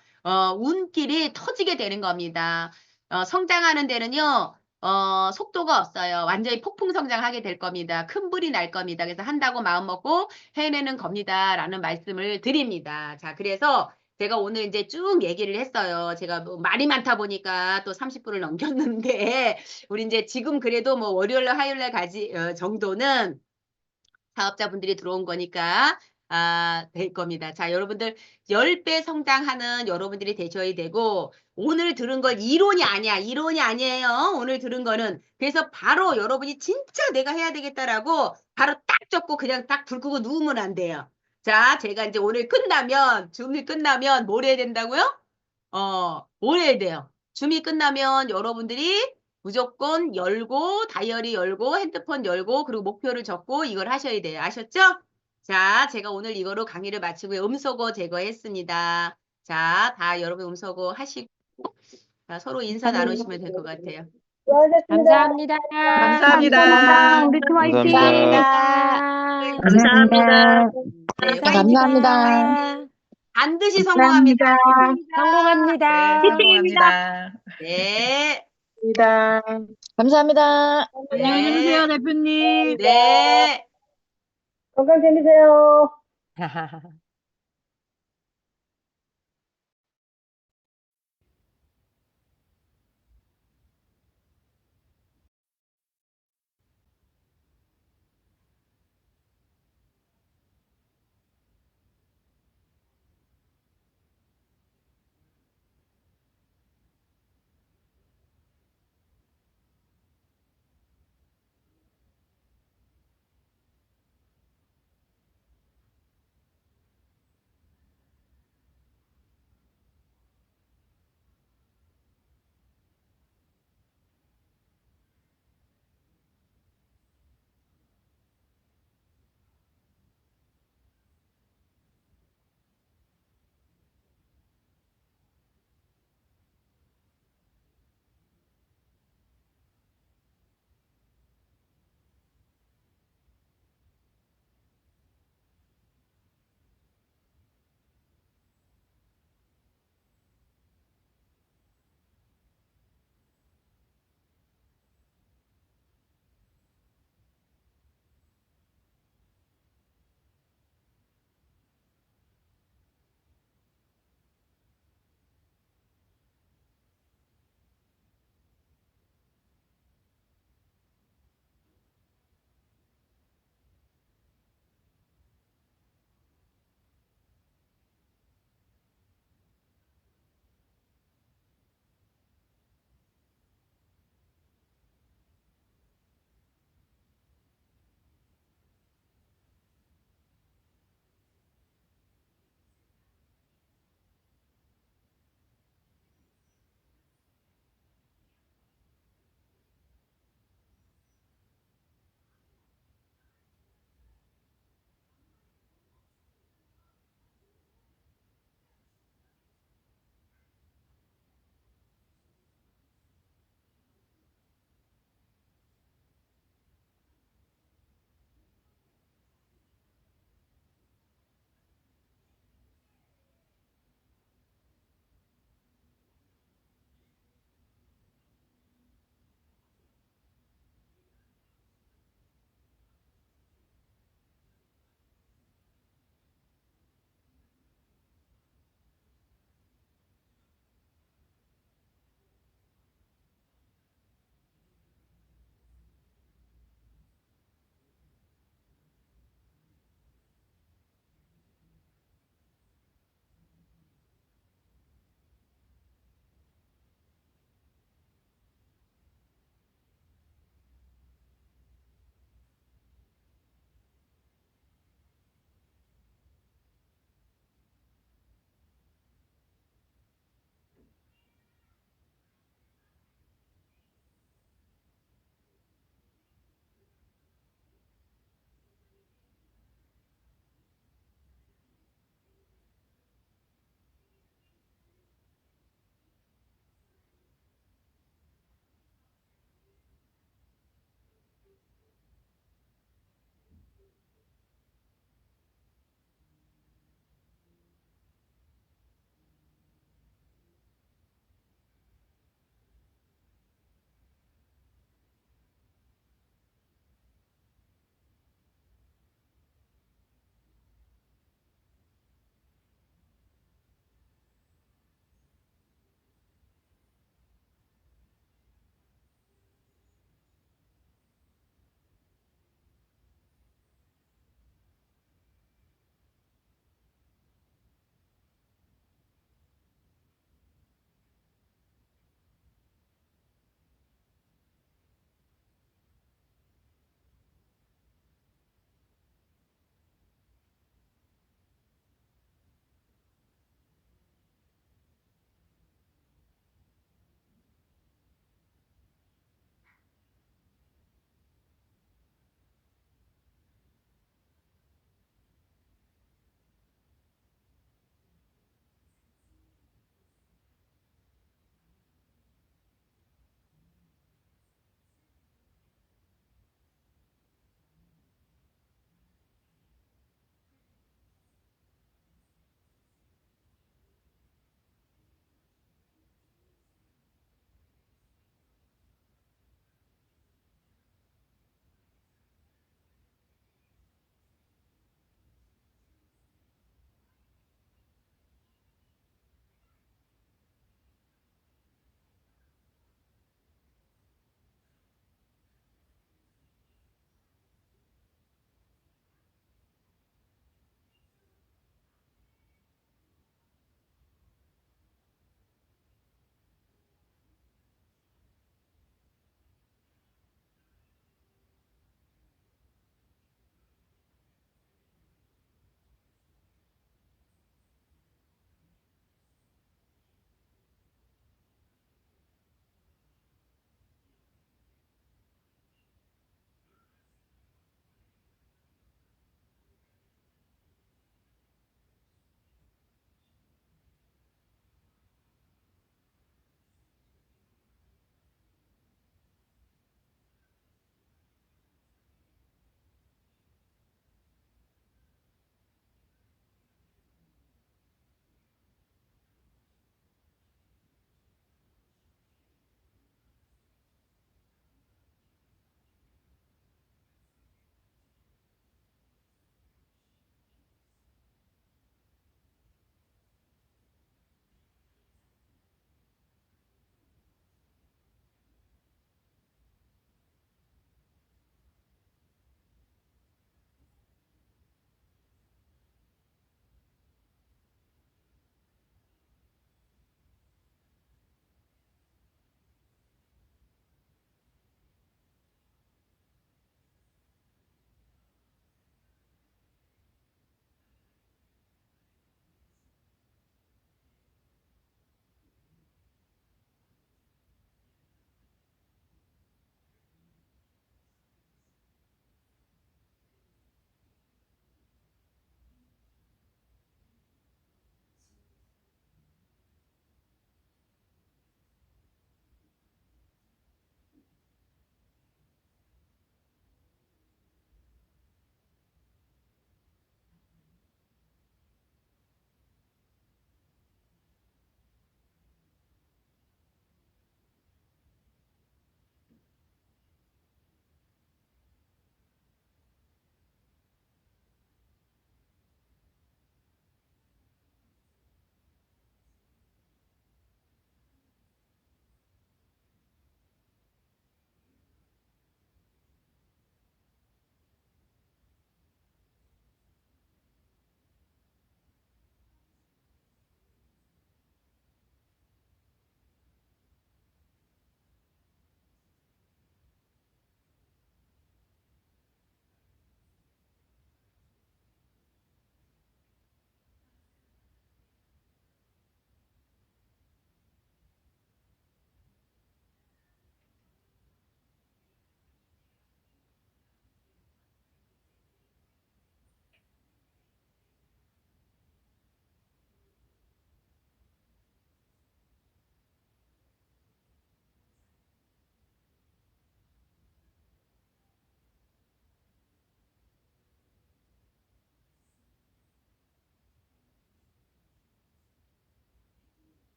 운길이 터지게 되는 겁니다. 성장하는 데는요. 속도가 없어요. 완전히 폭풍 성장하게 될 겁니다. 큰 불이 날 겁니다. 그래서 한다고 마음 먹고 해내는 겁니다. 라는 말씀을 드립니다. 자, 그래서 제가 오늘 이제 쭉 얘기를 했어요. 제가 뭐 말이 많다 보니까 또 30분을 넘겼는데, 우리 이제 지금 그래도 뭐 월요일날, 화요일날 정도는 사업자분들이 들어온 거니까 될 겁니다. 자, 여러분들 10배 성장하는 여러분들이 되셔야 되고 오늘 들은 걸 이론이 아니야. 이론이 아니에요. 오늘 들은 거는. 그래서 바로 여러분이 진짜 내가 해야 되겠다라고 바로 딱 적고 그냥 딱 불 끄고 누우면 안 돼요. 자, 제가 이제 오늘 줌이 끝나면 뭘 해야 된다고요? 뭘 해야 돼요? 줌이 끝나면 여러분들이 무조건 열고 다이어리 열고 핸드폰 열고 그리고 목표를 적고 이걸 하셔야 돼요. 아셨죠? 자, 제가 오늘 이거로 강의를 마치고 음소거 제거했습니다. 자, 다 여러분 음소거 하시고 자, 서로 인사 나누시면 될 것 같아요. 감사합니다. 감사합니다. 우리 팀 화이팅! 감사합니다. 감사합니다. 네, 감사합니다. 반드시 성공합니다. 성공합니다. 성공합니다. 네. 감사합니다. 안녕히 계세요, 대표님. 네. 건강 챙기세요.